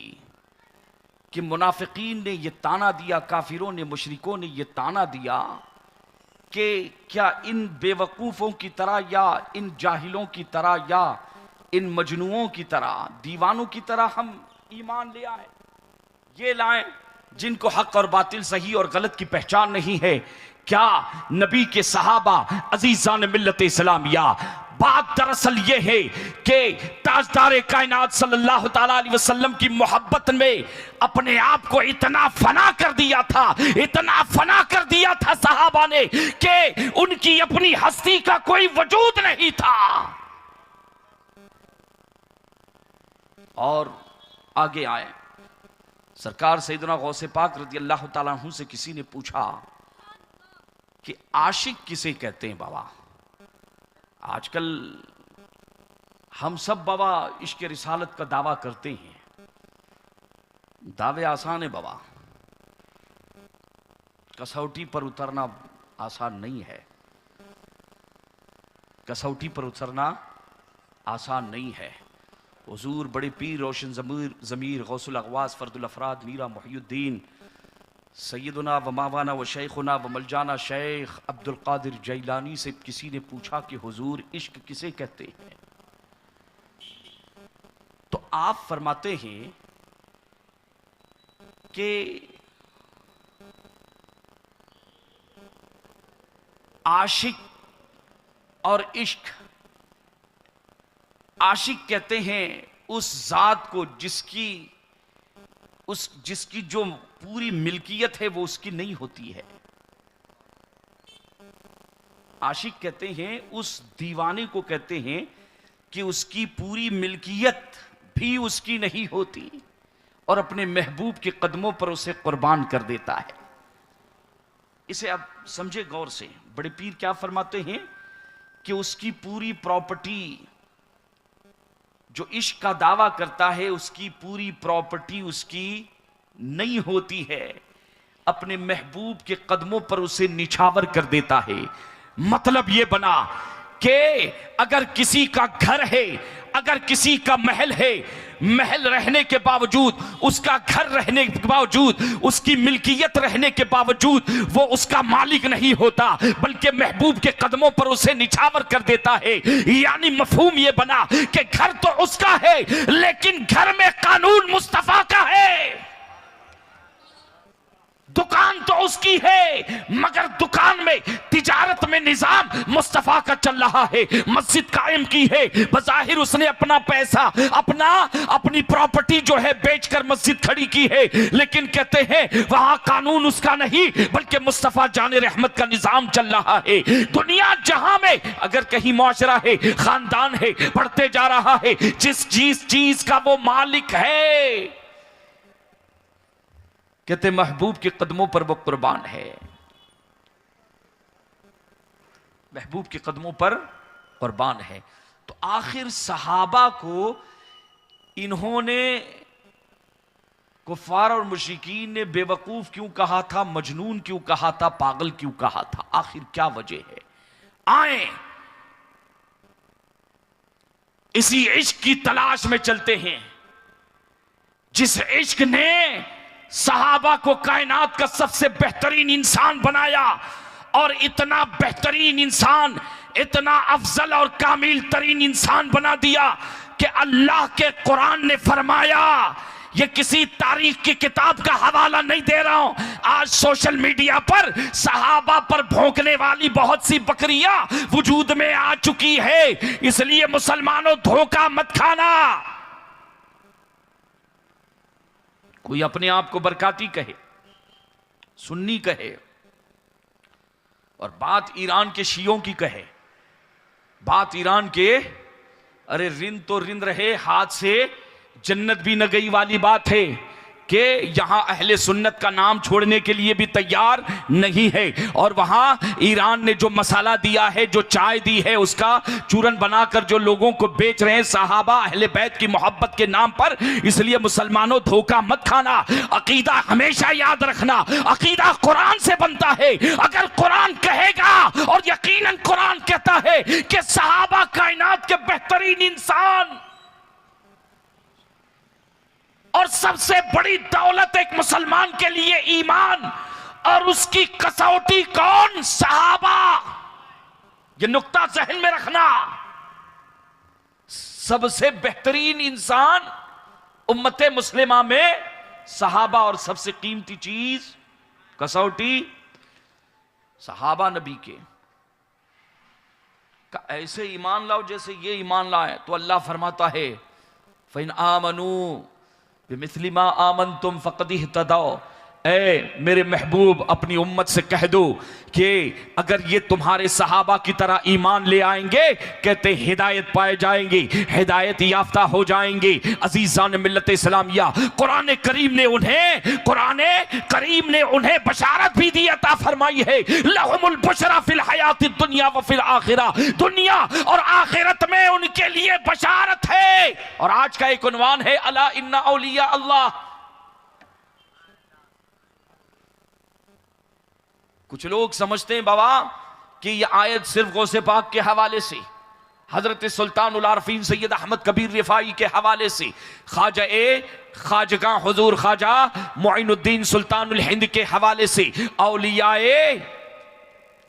Speaker 3: कि मुनाफिकीन ने यह ताना दिया, काफिरों ने, मुशरिकों ने यह ताना दिया कि क्या इन बेवकूफ़ों की तरह या इन जाहिलों की तरह या इन मजनुओं की तरह, दीवानों की तरह हम ईमान ले आए, ये लाएं जिनको हक और बातिल, सही और गलत की पहचान नहीं है। क्या नबी के सहाबा अजीजान मिल्लत इस्लामिया, बात दरअसल ये है कि ताजदार कायनात सल्लल्लाहु ताला अलैहि वसल्लम की मोहब्बत में अपने आप को इतना फना कर दिया था, इतना फना कर दिया था सहाबा ने कि उनकी अपनी हस्ती का कोई वजूद नहीं था। और आगे आए, सरकार सैयदना गौसे पाक रज़ी अल्लाह ताला अन्हु से किसी ने पूछा कि आशिक किसे कहते हैं बाबा? आजकल हम सब बाबा इश्क रिसालत का दावा करते हैं, दावे आसान है बाबा, कसौटी पर उतरना आसान नहीं है, कसौटी पर उतरना आसान नहीं है। हुजूर बड़े पीर रोशन ज़मीर गौसुल अगवास फर्दुल अफराद मीरा मुहियुद्दीन सैयदना व मावाना व शेखुना व मलजाना शेख अब्दुल कादिर जैलानी से किसी ने पूछा कि हुजूर इश्क किसे कहते हैं? तो आप फरमाते हैं कि आशिक और इश्क, आशिक कहते हैं उस जात को जिसकी जो पूरी मिल्कियत है वो उसकी नहीं होती है। आशिक कहते हैं उस दीवाने को कहते हैं कि उसकी पूरी मिल्कियत भी उसकी नहीं होती और अपने महबूब के कदमों पर उसे कुर्बान कर देता है। इसे आप समझे गौर से, बड़े पीर क्या फरमाते हैं कि उसकी पूरी प्रॉपर्टी, जो इश्क का दावा करता है उसकी पूरी प्रॉपर्टी उसकी नहीं होती है, अपने महबूब के कदमों पर उसे निछावर कर देता है। मतलब यह बना कि अगर किसी का घर है, अगर किसी का महल है, महल रहने के बावजूद, उसका घर रहने के बावजूद, उसकी मिल्कियत रहने के बावजूद वो उसका मालिक नहीं होता बल्कि महबूब के कदमों पर उसे निछावर कर देता है। यानी मफहूम ये बना कि घर तो उसका है लेकिन घर में कानून मुस्तफा का है, दुकान तो उसकी है मगर दुकान में, तिजारत में निजाम मुस्तफा का चल रहा है। मस्जिद कायम की है, बज़ाहिर उसने अपना पैसा, अपनी प्रॉपर्टी जो है बेचकर मस्जिद खड़ी की है, लेकिन कहते हैं वहां कानून उसका नहीं बल्कि मुस्तफा जाने रहमत का निजाम चल रहा है। दुनिया जहां में अगर कहीं मुआशरा है, खानदान है, बढ़ते जा रहा है, जिस चीज का वो मालिक है, कहते महबूब के कदमों पर वो कुर्बान है, महबूब के कदमों पर कुर्बान है। तो आखिर सहाबा को इन्होंने, कुफार और मुशरिकीन ने बेवकूफ क्यों कहा था, मजनून क्यों कहा था, पागल क्यों कहा था? आखिर क्या वजह है? आए इसी इश्क की तलाश में चलते हैं जिस इश्क ने सहाबा को कायनात का सबसे बेहतरीन इंसान बनाया, और इतना बेहतरीन इंसान, इतना अफजल और कामिल तरीन इंसान बना दिया कि अल्लाह के कुरान ने फरमाया, ये किसी तारीख की किताब का हवाला नहीं दे रहा हूं, आज सोशल मीडिया पर सहाबा पर भौंकने वाली बहुत सी बकरियां वजूद में आ चुकी है, इसलिए मुसलमानों धोखा मत खाना। कोई अपने आप को बरकाती कहे, सुन्नी कहे, और बात ईरान के शियों की कहे, बात ईरान के, अरे रिंद तो रिंद रहे, हाथ से जन्नत भी न गई वाली बात है। कि यहाँ अहले सुन्नत का नाम छोड़ने के लिए भी तैयार नहीं है, और वहाँ ईरान ने जो मसाला दिया है, जो चाय दी है, उसका चूरन बनाकर जो लोगों को बेच रहे हैं सहाबा अहले बैत की मोहब्बत के नाम पर। इसलिए मुसलमानों, धोखा मत खाना, अकीदा हमेशा याद रखना, अकीदा कुरान से बनता है। अगर कुरान कहेगा, और यकीनन कुरान कहता है कि सहाबा कायनात के बेहतरीन इंसान, और सबसे बड़ी दौलत एक मुसलमान के लिए ईमान, और उसकी कसौटी कौन? सहाबा। ये नुक्ता ज़हन में रखना। सबसे बेहतरीन इंसान उम्मत मुस्लिमा में सहाबा, और सबसे कीमती चीज कसौटी सहाबा नबी के का ऐसे ईमान लाओ जैसे ये ईमान लाए। तो अल्लाह फरमाता है फ़इन आमनू बिमिस्लिमा आमनतुम फ़क़द इह्तदौ। ए मेरे महबूब, अपनी उम्मत से कह दो कि अगर ये तुम्हारे सहाबा की तरह ईमान ले आएंगे, कहते हिदायत पाए जाएंगे, हिदायत याफ्ता हो जाएंगे। अजीज़ान मिल्लत इस्लामिया, कुरान करीम ने उन्हें बशारत भी दी, अता फरमाई है, लहुमुल बुशरा फिल हयाति दुनिया व फिल आखिरा। दुनिया और आखिरत में उनके लिए बशारत है। और आज का एक उन्वान है, अला इन्ना औलिया अल्लाह। कुछ लोग समझते हैं बाबा कि यह आयत सिर्फ गौसे पाक के हवाले से, हजरत सुल्तानुल आरफीन सैयद अहमद कबीर रिफाई के हवाले से, खाजगा हुजूर ख्वाजा मुइनुद्दीन सुल्तानुल हिंद के हवाले से, औलियाए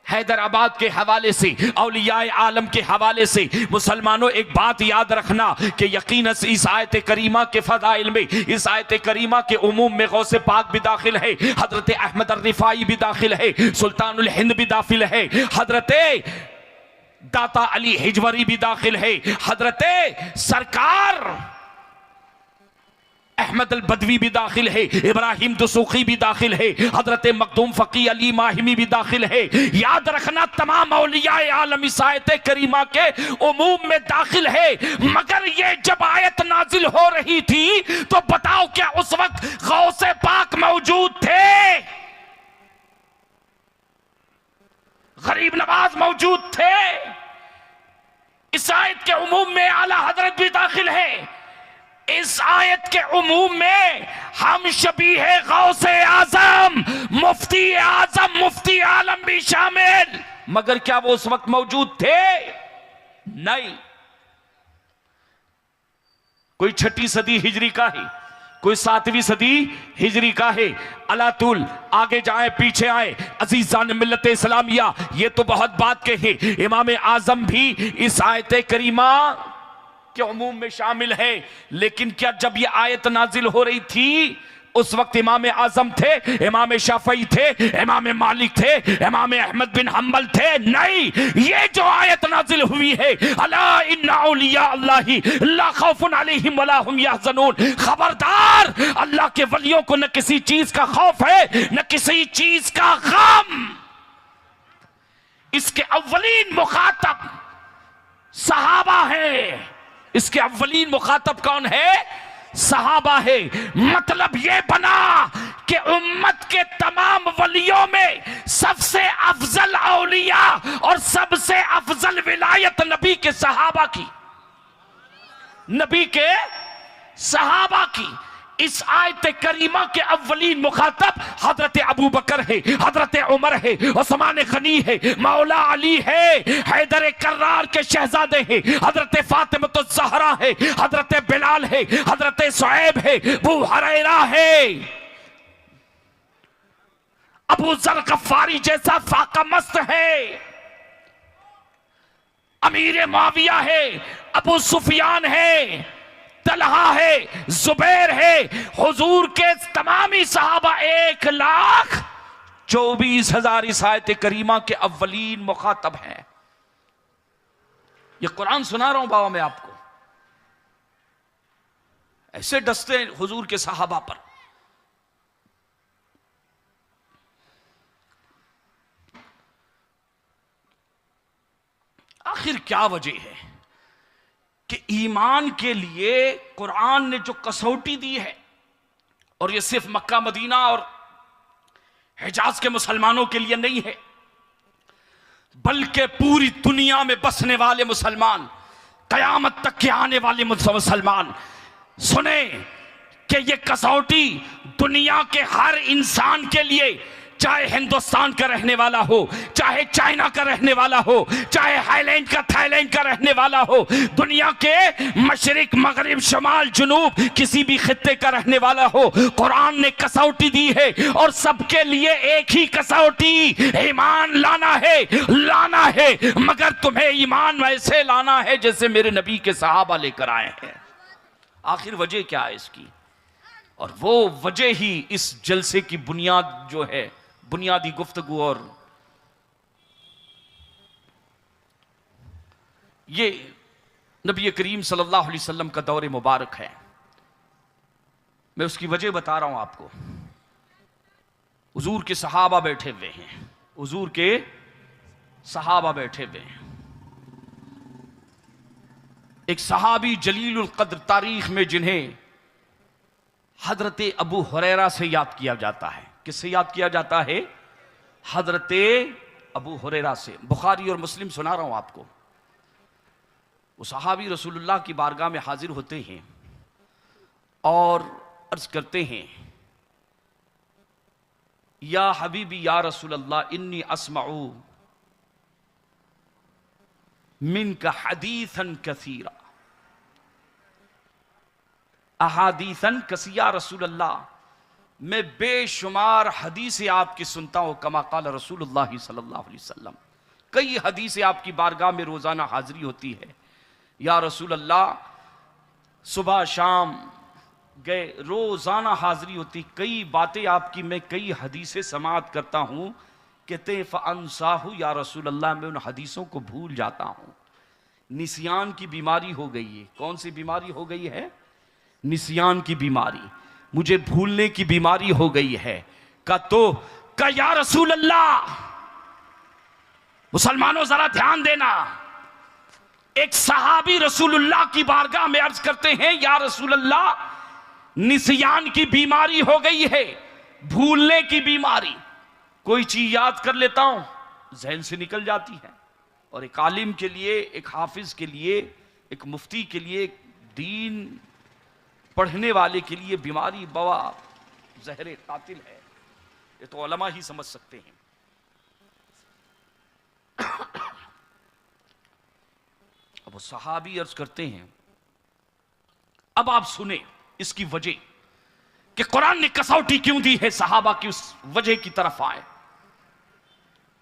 Speaker 3: हैदराबाद के हवाले से, औलियाए आलम के हवाले से। मुसलमानों, एक बात याद रखना कि यकीनन इस आयत करीमा के फदाइल में, इस आयत करीमा के उमूम में गौसे पाक भी दाखिल है, हजरत अहमद अर्रिफाई भी दाखिल है, सुल्तानुल हिंद भी दाखिल है, हजरत दाता अली हिजवरी भी दाखिल है, हजरत सरकार अहमद अल बदवी भी दाखिल है, इब्राहिम दुसूखी भी दाखिल है, हजरत मखदूम फकी अली माहिमी भी दाखिल है। याद रखना, तमाम औलियाए आलम इस आयत करीमा के उमूम में दाखिल है। मगर ये जब आयत नाजिल हो रही थी तो बताओ क्या उस वक्त गौसे पाक मौजूद थे? गरीब नवाज मौजूद थे? इस आयत के उमूम में आला हजरत भी दाखिल है। इस आयत के उमूम में हम शबीह गौसे आजम, मुफ्ती आजम, मुफ्ती आलम भी शामिल। मगर क्या वो उस वक्त मौजूद थे? नहीं। कोई 6वीं सदी हिजरी का है, कोई 7वीं सदी हिजरी का है। अलातुल आगे जाए पीछे आए, अजीजान मिल्लत इस्लामिया, ये तो बहुत बात कही। इमाम आजम भी इस आयत करीमा के उमूम में शामिल है। लेकिन क्या जब ये आयत नाजिल हो रही थी उस वक्त इमाम आजम थे, इमाम शाफई थे, इमाम मालिक थे, इमाम अहमद बिन हम्बल थे? नहीं। ये जो आयत नाजिल हुई है, अला इन्ना औलिया अल्लाही ला खौफुन अलैहिम वला हुम यहज़नून, खबरदार, अल्लाह के वलियों को न किसी चीज का खौफ है न किसी चीज का गम। इसके अव्वलीन मुखातब सहाबा है। इसके अव्वलीन मुखातब कौन है? सहाबा है। मतलब यह बना कि उम्मत के तमाम वलियों में सबसे अफजल औलिया और सबसे अफजल विलायत नबी के सहाबा की, नबी के सहाबा की। इस आयत करीमा के अव्वलीन मुखातब हजरत अबू बकर है, हजरत उमर है, उस्मान गनी है, मौला अली है, हैदर कर्रार के शहजादे हैं, हजरत फातिमा ज़हरा है, हजरत बिलाल है, हजरत सुहैब है, अबू हुरैरा है, अबू जर गफ्फारी जैसा फाका मस्त है, अमीर मुआविया है, अबू सुफियान है, तलहा है, जुबैर है। हुजूर के तमामी सहाबा 1,24,000 इस आयत करीमा के अव्वलीन मुखातब हैं। ये कुरान सुना रहा हूं बाबा मैं आपको, ऐसे डसते हैं हुजूर के सहाबा पर। आखिर क्या वजह है कि ईमान के लिए कुरान ने जो कसौटी दी है और ये सिर्फ मक्का मदीना और हिजाज के मुसलमानों के लिए नहीं है, बल्कि पूरी दुनिया में बसने वाले मुसलमान, कयामत तक के आने वाले मुसलमान सुने कि ये कसौटी दुनिया के हर इंसान के लिए, चाहे हिंदुस्तान का रहने वाला हो, चाहे चाइना का रहने वाला हो, चाहे हाईलैंड का थाईलैंड का रहने वाला हो, दुनिया के मशरिक मगरिब शमाल जुनूब किसी भी खित्ते का रहने वाला हो, कुरान ने कसौटी दी है और सबके लिए एक ही कसौटी, ईमान लाना है, मगर तुम्हें ईमान वैसे लाना है जैसे मेरे नबी के सहाबा लेकर आए हैं। आखिर वजह क्या है इसकी? और वो वजह ही इस जलसे की बुनियाद जो है, बुनियादी गुफ्तगू और ये नबी करीम सल्लल्लाहु अलैहि वसल्लम का दौर मुबारक है। मैं उसकी वजह बता रहा हूं आपको। हुजूर के सहाबा बैठे हुए हैं, हुजूर के सहाबा बैठे हुए हैं। एक सहाबी जलीलुल कद्र तारीख में जिन्हें हजरत अबू हुरैरा से याद किया जाता है। किससे याद किया जाता है? हजरत अबू हुरैरा से। बुखारी और मुस्लिम सुना रहा हूं आपको। वो सहाबी रसूलुल्लाह की बारगाह में हाजिर होते हैं और अर्ज करते हैं, या हबीबी या रसूलल्लाह इन्नी अस्माउ मिनका हदीसन कसीरा, अहादीसन कसिया रसूलल्लाह, मैं बेशुमार हदीसें आपकी सुनता हूं, कमा काल रसूलुल्लाह सल्लल्लाहु अलैहि वसल्लम। कई हदीसें आपकी बारगाह में रोजाना हाजिरी होती है। या रसूलल्लाह, सुबह शाम गए रोजाना हाजिरी होती, कई बातें आपकी मैं कई हदीसें समाअत करता हूं, कहते फ़अनसाहु या रसूलल्लाह, मैं उन हदीसों को भूल जाता हूं। निसियान की बीमारी हो गई है। कौन सी बीमारी हो गई है? निसियान की बीमारी, मुझे भूलने की बीमारी हो गई है। का या रसूल अल्लाह, मुसलमानों जरा ध्यान देना, एक सहाबी रसूलुल्लाह की बारगाह में अर्ज करते हैं, या रसूल अल्लाह, निसियान की बीमारी हो गई है, भूलने की बीमारी। कोई चीज याद कर लेता हूं, जहन से निकल जाती है। और एक आलिम के लिए, एक हाफिज के लिए, एक मुफ्ती के लिए, एक दीन पढ़ने वाले के लिए बीमारी बवा जहर कातिल है। ये तो उलमा ही समझ सकते हैं। अब वो सहाबी अर्ज करते हैं, अब आप सुने इसकी वजह कि कुरान ने कसौटी क्यों दी है। सहाबा की उस वजह की तरफ आए।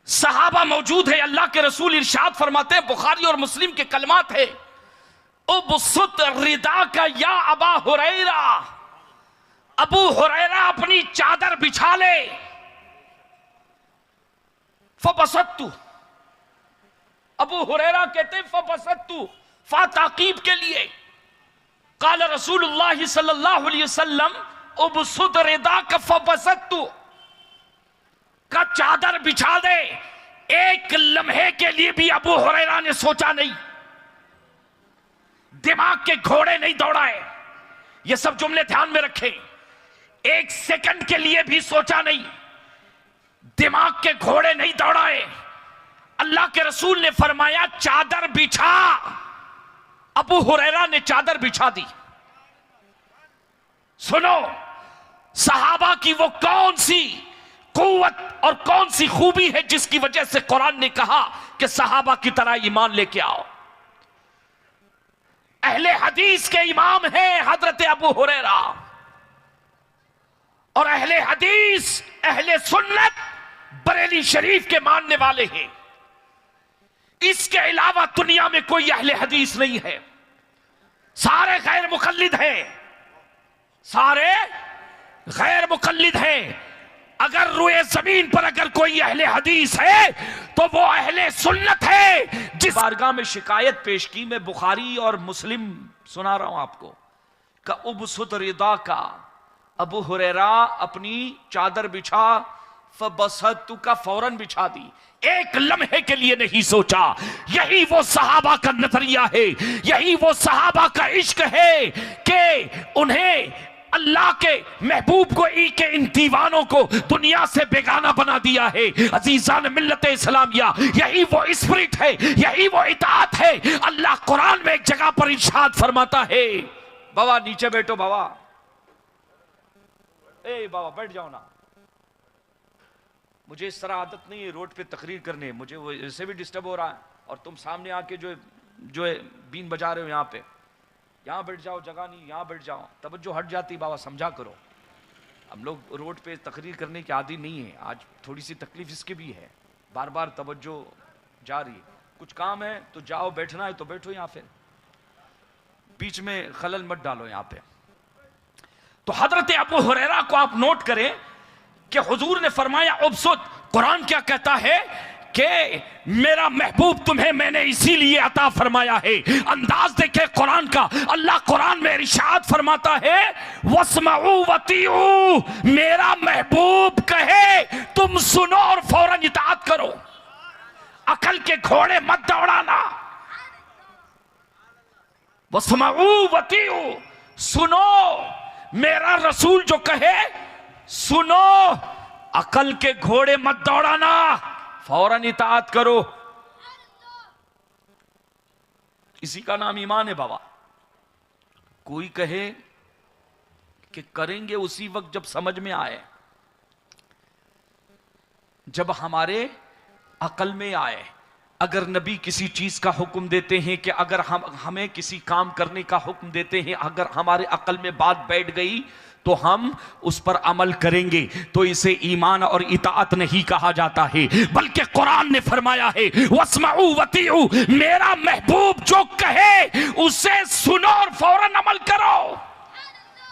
Speaker 3: सहाबा मौजूद है, अल्लाह के रसूल इरशाद फरमाते हैं, बुखारी और मुस्लिम के कलमात है, उबसुत रिदा का या अबा हुरैरा, अबू हुरैरा अपनी चादर बिछा ले। फबसत्तु, अबू हुरैरा कहते फबसत्तु, फा ताकीब के लिए। काल रसूलुल्लाह सल्लल्लाहु अलैहि वसल्लम उबसुत रिदा का फबसत्तु, का चादर बिछा दे। एक लम्हे के लिए भी अबू हुरैरा ने सोचा नहीं, दिमाग के घोड़े नहीं दौड़ाए। ये सब जुमले ध्यान में रखें। एक सेकंड के लिए भी सोचा नहीं, दिमाग के घोड़े नहीं दौड़ाए। अल्लाह के रसूल ने फरमाया चादर बिछा, अबू हुरैरा ने चादर बिछा दी। सुनो, सहाबा की वो कौन सी कुव्वत और कौन सी खूबी है जिसकी वजह से कुरान ने कहा कि सहाबा की तरह ईमान लेके आओ। अहले हदीस के इमाम हैं हजरत अबू हुरैरा, और अहले हदीस, अहले सुन्नत बरेली शरीफ के मानने वाले हैं। इसके अलावा दुनिया में कोई अहले हदीस नहीं है। सारे गैर मुकल्लिद हैं, सारे गैर मुकल्लिद हैं। अगर रुए जमीन पर अगर कोई अहले हदीस है तो वो अहले सुन्नत है। जिस बारगाह में शिकायत पेश की, मैं बुखारी और मुस्लिम सुना रहा हूं आपको, का उबसुत रिदा का, अबू हुरैरा अपनी चादर बिछा, फबसतु का फौरन बिछा दी, एक लम्हे के लिए नहीं सोचा। यही वो सहाबा का नजरिया है, यही वो सहाबा का इश्क है कि उन्हें अल्लाह के महबूब को के इन दीवानों को दुनिया से बेगाना बना दिया है। अजीजान मिल्लत इस्लामिया, यही वो स्पिरिट है, यही वो इताअत है। अल्लाह कुरान में एक जगह पर इरशाद फरमाता है, बाबा नीचे बैठो, बाबा ए बाबा बैठ जाओ ना, मुझे इस तरह आदत नहीं है रोड पे तकरीर करने, मुझे वो इससे भी डिस्टर्ब हो रहा है, और तुम सामने आके जो है बीन बजा रहे हो यहाँ पे, यहाँ बैठ जाओ, जगह नहीं, यहाँ बैठ जाओ, तवज्जो हट जाती। बाबा समझा करो, हम लोग रोड पे तकरीर करने के आदी नहीं है, आज थोड़ी सी तकलीफ इसकी भी है, बार बार तवज्जो जा रही है, कुछ काम है तो जाओ, बैठना है तो बैठो, यहाँ फिर बीच में खलल मत डालो यहाँ पे। तो हजरत अबू हुरैरा को आप नोट करें कि हुजूर ने फरमाया, उबसुत, कुरान क्या कहता है कि मेरा महबूब तुम्हें मैंने इसीलिए अता फरमाया है। अंदाज देखे कुरान का, अल्लाह कुरान में इरशाद फरमाता है, वस्मऊ वतीऊ, मेरा महबूब कहे तुम सुनो और फौरन इताअत करो, अकल के घोड़े मत दौड़ाना। वस्मऊ वतीऊ, सुनो, मेरा रसूल जो कहे सुनो, अकल के घोड़े मत दौड़ाना, फौरन इताअत करो। इसी का नाम ईमान है बाबा। कोई कहे कि करेंगे उसी वक्त जब समझ में आए, जब हमारे अकल में आए। अगर नबी किसी चीज का हुक्म देते हैं कि अगर हमें किसी काम करने का हुक्म देते हैं, अगर हमारे अकल में बात बैठ गई तो हम उस पर अमल करेंगे, तो इसे ईमान और इताअत नहीं कहा जाता है, बल्कि कुरान ने फरमाया है, वस्मऊ वतीऊ, मेरा महबूब जो कहे उसे सुनो और फौरन अमल करो।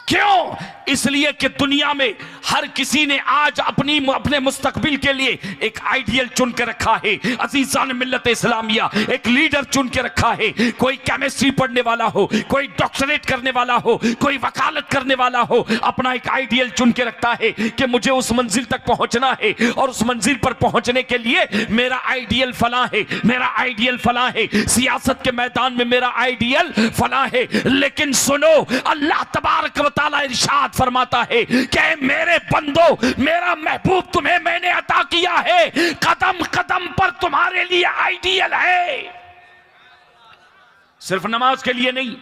Speaker 3: क्यों? इसलिए कि दुनिया में हर किसी ने आज अपने मुस्तकबिल के लिए एक आइडियल चुन के रखा है। अजीजान मिल्लत इस्लामिया, एक लीडर चुन के रखा है। कोई केमिस्ट्री पढ़ने वाला हो, कोई डॉक्टरेट करने वाला हो, कोई वकालत करने वाला हो, अपना एक आइडियल चुन के रखता है कि मुझे उस मंजिल तक पहुंचना है, और उस मंजिल पर पहुंचने के लिए मेरा आइडियल फलां है, मेरा आइडियल फलां है, सियासत के मैदान में मेरा आइडियल फलां है। लेकिन सुनो, अल्लाह तबारक व तआला इरशाद फरमाता है कि मेरे बंदो, मेरा महबूब तुम्हें मैंने अता किया है, कदम कदम पर तुम्हारे लिए आइडियल है। सिर्फ नमाज के लिए नहीं,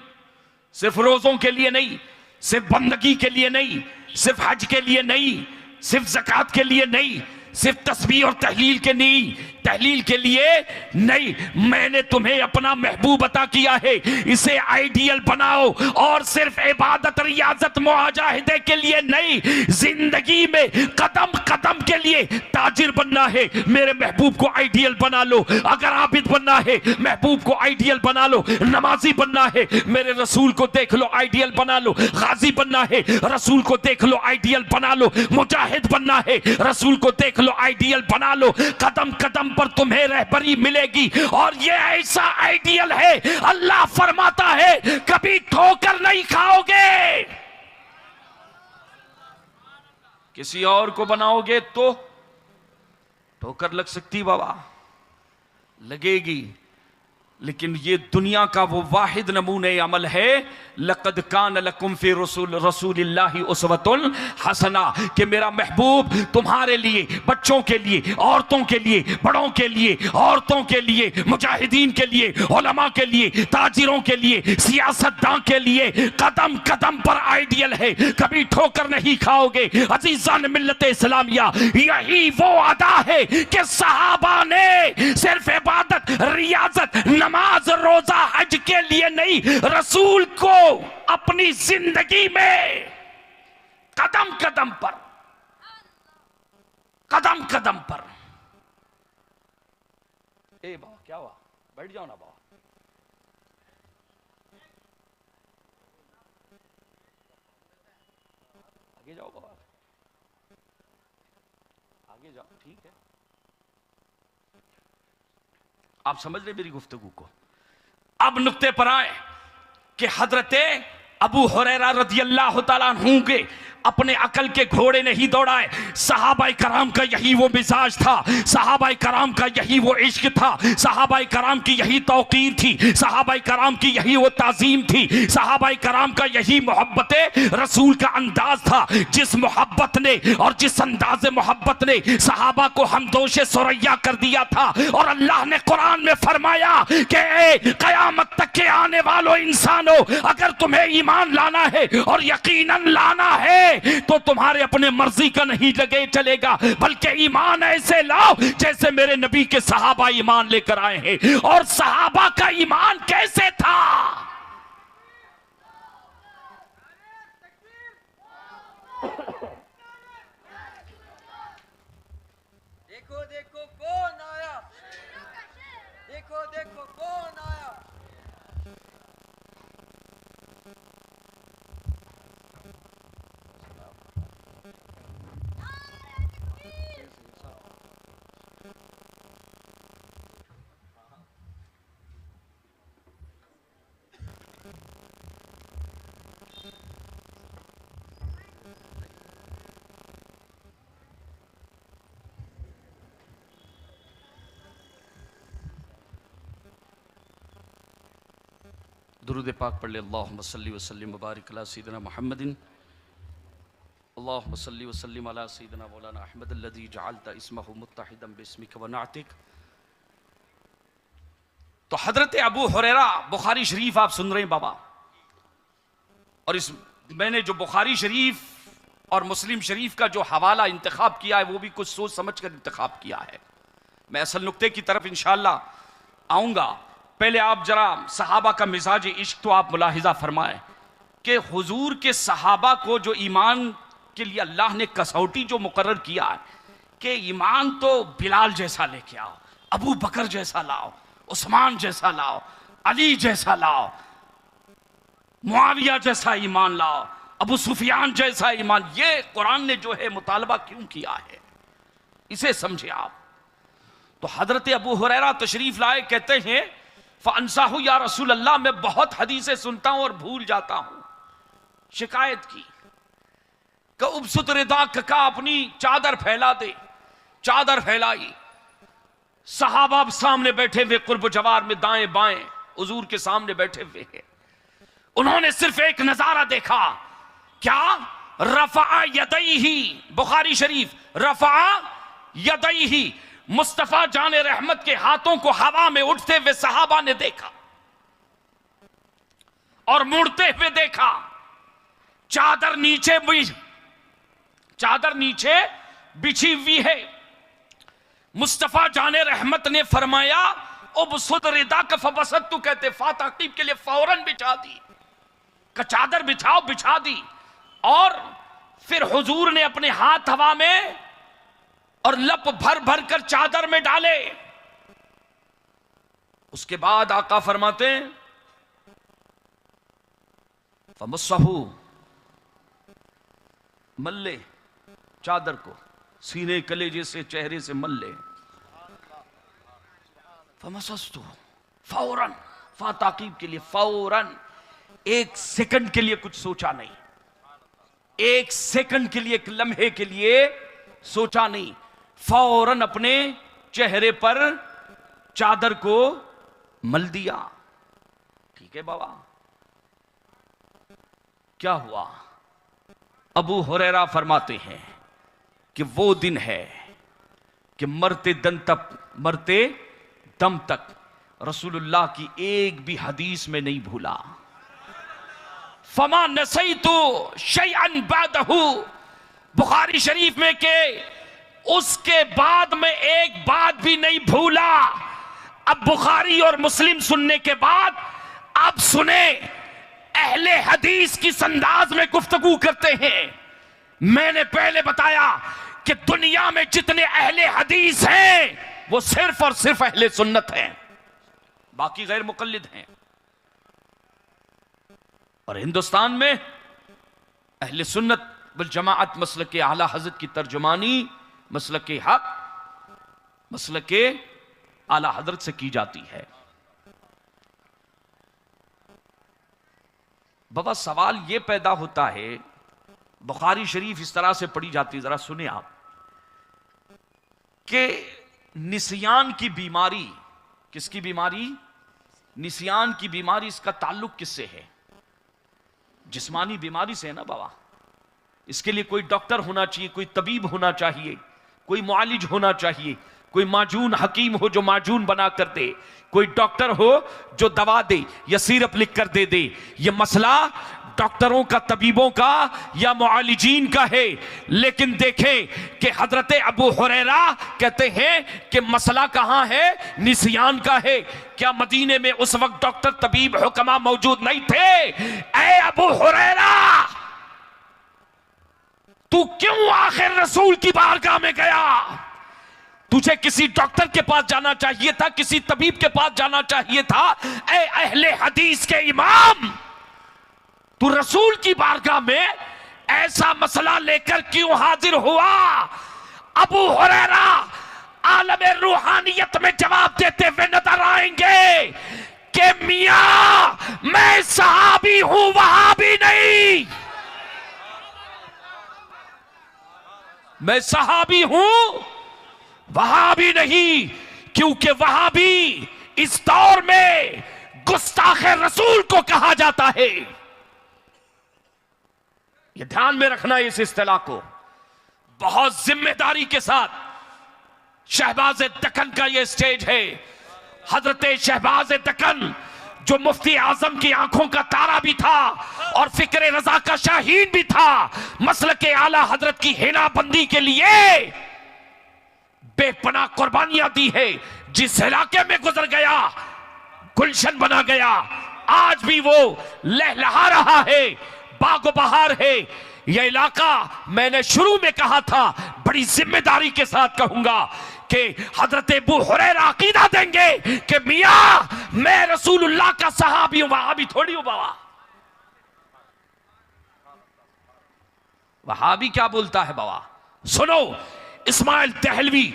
Speaker 3: सिर्फ रोजों के लिए नहीं, सिर्फ बंदगी के लिए नहीं, सिर्फ हज के लिए नहीं, सिर्फ ज़कात के लिए नहीं, सिर्फ तस्बीह और तहलील के लिए नहीं, मैंने तुम्हें अपना महबूब अता किया है, इसे आइडियल बनाओ। और सिर्फ इबादत, रियाजत, मुआजाहिदे के लिए नहीं, जिंदगी में कदम कदम के लिए ताजिर बनना है, मेरे महबूब को आइडियल बना लो। अगर आबिद बनना है, महबूब को आइडियल बना लो। नमाजी बनना है, मेरे रसूल को देख लो, आइडियल बना लो। गाजी बनना है, रसूल को देख लो, आइडियल बना लो। मुजाहिद बनना है, रसूल को देख लो, आइडियल बना लो। कदम कदम पर तुम्हें रहबरी मिलेगी, और ये ऐसा आइडियल है, अल्लाह फरमाता है कभी ठोकर नहीं खाओगे। किसी और को बनाओगे तो ठोकर लग सकती बाबा, लगेगी, लेकिन ये दुनिया का वो वाहिद नमूने अमल है, लक़द कान लकुम फी रसूलिल्लाहि उस्वतुन हसना, कि मेरा महबूब तुम्हारे लिए, बच्चों के लिए, औरतों के लिए, बड़ों के लिए, औरतों के लिए, मुजाहिदीन के लिए, उलमा के लिए, ताजिरों के लिए, सियासतदान के लिए कदम कदम पर आइडियल है, कभी ठोकर नहीं खाओगे। अजीजान मिल्लत इस्लामिया, यही वो अदा है कि सहाबा ने सिर्फ इबादत, रियाजत, नमाज, रोजा, हज के लिए नहीं, रसूल को अपनी जिंदगी में कदम कदम पर, कदम कदम पर। ए बाबा क्या हुआ, बैठ जाओ ना बाबा। आगे जाओ बाबा, आगे जाओ, ठीक है। आप समझ रहे मेरी गुफ्तगू को। अब नुक्ते पर आए कि हजरत अबू हुरैरा रज़ियल्लाहु ताला अन्हु के अपने अकल के घोड़े नहीं दौड़ाए। सहाबाए कराम का यही वो मिजाज था, सहाबाए कराम का यही वो इश्क था, सहाबाए कराम की यही तौकीर थी, सहाबाए कराम की यही वो ताजीम थी, सहाबाए कराम का यही मोहब्बत रसूल का अंदाज था। जिस मोहब्बत ने और जिस अंदाज मोहब्बत ने सहाबा को हमदोशे सुरैया कर दिया था। और अल्लाह ने कुरान में फरमाया कि कयामत तक के आने वालों इंसानों, अगर तुम्हें ईमान लाना है और यकीनन लाना है तो तुम्हारे अपने मर्जी का नहीं लगे चलेगा, बल्कि ईमान ऐसे लाओ जैसे मेरे नबी के सहाबा ईमान लेकर आए हैं। और सहाबा का ईमान कैसे था?
Speaker 4: देखो देखो कौन आया, देखो देखो कौन आया।
Speaker 3: दुरूद पाक पढ़ ले। अल्लाहुम्मा सल्ली व सल्लिम व बारिक अला सय्यिदिना मुहम्मदिन, अल्लाहुम्मा सल्ली व सल्लिम अला सय्यिदिना मौलाना अहमद अल्लज़ी जअलता इस्महु मुत्तहिदन बिस्मिका व नातिक। तो हजरत अबू हुरैरा, बुखारी शरीफ आप सुन रहे हैं बाबा, और इस मैंने जो बुखारी शरीफ और मुस्लिम शरीफ का जो हवाला इंतखाब किया है वो भी कुछ सोच समझ कर इंतखाब किया है। मैं असल नुक्ते की तरफ इंशाअल्लाह आऊंगा। पहले आप जरा सहाबा का मिजाज इश्क तो आप मुलाहिजा फरमाएं कि हुजूर के सहाबा को जो ईमान के लिए अल्लाह ने कसौटी जो मुकर्रर किया है कि ईमान तो बिलाल जैसा लेके आओ, अबू बकर जैसा लाओ, उस्मान जैसा लाओ, अली जैसा लाओ, मुआविया जैसा ईमान लाओ, अबू सुफियान जैसा ईमान। ये कुरान ने जो है मुतालबा क्यों किया है, इसे समझे आप। तो हजरत अबू हुरैरा तशरीफ लाए, कहते हैं फ़अनसाहु या रसूल अल्लाह, मैं बहुत हदीसें सुनता हूं और भूल जाता हूं। शिकायत की कि उबसुत रिदा का अपनी चादर फैला दे। चादर फैलाई, सहाबा सामने बैठे हुए कुर्ब जवार में दाएं बाएं हुजूर के सामने बैठे हुए हैं। उन्होंने सिर्फ एक नजारा देखा, क्या? रफ़ा यदैही, बुखारी शरीफ, रफ़ा यदैही, मुस्तफा जाने रहमत के हाथों को हवा में उठते हुए सहाबा ने देखा और मुड़ते हुए देखा। चादर नीचे बिछी हुई है। मुस्तफा जाने रहमत ने फरमाया उबसुत रिदा का फबसत, तू कहते फाताकीब के लिए फौरन बिछा दी, का चादर बिछाओ, बिछा दी। और फिर हुजूर ने अपने हाथ हवा में और लप भर भर कर चादर में डाले। उसके बाद आका फरमाते हैं फमस्सहू, मल्ले चादर को सीने कलेजे से चेहरे से मल्ले। फमसस्तु, फौरन, फाताकीब के लिए फौरन, एक सेकंड के लिए कुछ सोचा नहीं, एक सेकंड के लिए, एक लम्हे के लिए सोचा नहीं, फौरन अपने चेहरे पर चादर को मल दिया। ठीक है बाबा, क्या हुआ? अबू हुरैरा फरमाते हैं कि वो दिन है कि मरते दम तक रसूलुल्लाह की एक भी हदीस में नहीं भूला। फमा नसैतु शैअन बादहु, बुखारी शरीफ में के उसके बाद में एक बात भी नहीं भूला। अब बुखारी और मुस्लिम सुनने के बाद आप सुने, अहले हदीस की अंदाज में गुफ्तगू करते हैं। मैंने पहले बताया कि दुनिया में जितने अहले हदीस हैं वो सिर्फ और सिर्फ अहले सुन्नत हैं, बाकी गैर मुकल्लिद हैं। और हिंदुस्तान में अहले सुन्नत वल जमाअत मसलक के आला हजरत की तर्जुमानी मसलक के हक, मसलक के आला हजरत से की जाती है। बाबा सवाल यह पैदा होता है बुखारी शरीफ इस तरह से पढ़ी जाती है, जरा सुने आप, कि निसियान की बीमारी, किसकी बीमारी? निसियान की बीमारी, इसका ताल्लुक किससे है? जिस्मानी बीमारी से है ना बाबा। इसके लिए कोई डॉक्टर होना चाहिए, कोई तबीब होना चाहिए, कोई मुआलिज होना चाहिए, कोई माजून हकीम हो जो माजून बना कर दे, कोई डॉक्टर हो जो दवा दे या सिरप लिख कर दे दे। ये मसला डॉक्टरों का, तबीबों का या मुआलिजीन का है। लेकिन देखें कि हजरत अबू हुरैरा कहते हैं कि मसला कहां है? निसियान का है। क्या मदीने में उस वक्त डॉक्टर, तबीब, हुक्मा मौजूद नहीं थे? ऐ अबू हुरैरा, तू क्यों आखिर रसूल की बारगाह में गया? तुझे किसी डॉक्टर के पास जाना चाहिए था, किसी तबीब के पास जाना चाहिए था। ऐ अहले हदीस के इमाम, तू रसूल की बारगाह में ऐसा मसला लेकर क्यों हाजिर हुआ? अबू हुरैरा आलम रूहानियत में जवाब देते हुए नजर आएंगे कि मियां, मैं सहाबी हूं, वहाबी नहीं। मैं सहाबी हूं, वहाबी नहीं, क्योंकि वहाबी इस दौर में गुस्ताखे रसूल को कहा जाता है। यह ध्यान में रखना है इस इस्तिलाह को बहुत जिम्मेदारी के साथ। शहबाज दक्कन का यह स्टेज है। हजरत शहबाज दक्कन जो मुफ्ती आजम की आंखों का तारा भी था और फिक्र रजा का शाहीन भी था, मसलक आला हजरत की हिनाबंदी के लिए बेपनाह कुर्बानियां दी है। जिस इलाके में गुजर गया गुलशन बना गया, आज भी वो लहलहा रहा है, बागो बहार है यह इलाका। मैंने शुरू में कहा था, बड़ी जिम्मेदारी के साथ कहूंगा कि हजरत अबू हुरैरा अकीदा देंगे कि मियां, मैं रसूलुल्लाह का सहाबी हूं, वहाबी थोड़ी हूं बाबा। वहाबी क्या बोलता है बाबा? सुनो, इस्माइल दहलवी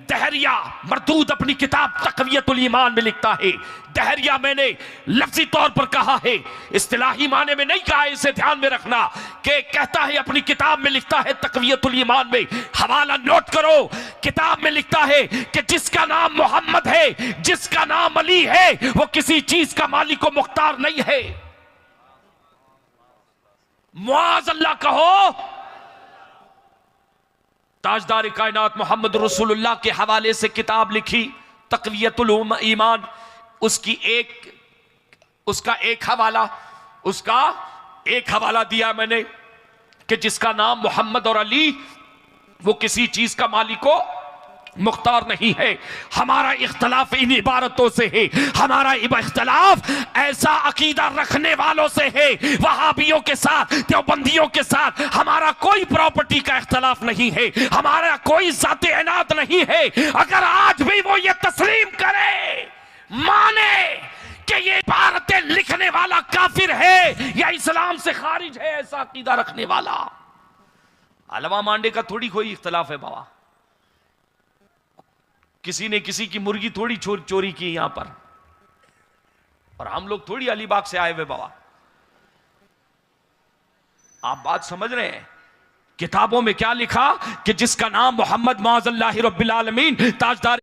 Speaker 3: दहरिया मरदूद अपनी किताब तक़वियतुल ईमान में लिखता है। दहरिया मैंने लफ्जी तौर पर कहा है, इस्तिलाही माने में नहीं कहा है, इसे ध्यान में रखना। कि कहता है अपनी किताब में लिखता है तक़वियतुल ईमान में, हवाला नोट करो, किताब में लिखता है कि जिसका नाम मोहम्मद है, जिसका नाम अली है, वो किसी चीज का मालिक व मुख्तार नहीं है। मुआज़ अल्लाह कहो। ताजदार कायनात मोहम्मद रसूलुल्लाह के हवाले से किताब लिखी तक़वियतुल ईमान, उसका एक हवाला दिया मैंने कि जिसका नाम मोहम्मद और अली, वो किसी चीज का मालिको मुख्तार नहीं है। हमारा इख्तलाफ इन इबारतों से है, हमारा इख्तलाफ ऐसा अकीदा रखने वालों से है। वहाबियों के साथ, देवबंदियों के साथ हमारा कोई प्रॉपर्टी का इख्तलाफ नहीं है, हमारा कोई ज़ाते इनात नहीं है। अगर आज भी वो ये तस्लीम करे, माने कि ये इबारतें लिखने वाला काफिर है या इस्लाम से खारिज है, ऐसा अकीदा रखने वाला, अलवा मांडे का थोड़ी कोई इख्तलाफ है बाबा। किसी ने किसी की मुर्गी थोड़ी चोरी की यहां पर, और हम लोग थोड़ी अलीबाग से आए हुए बाबा। आप बात समझ रहे हैं? किताबों में क्या लिखा कि जिसका नाम मोहम्मद माज़ल्लाहि रब्बिल आलमीन, ताजदार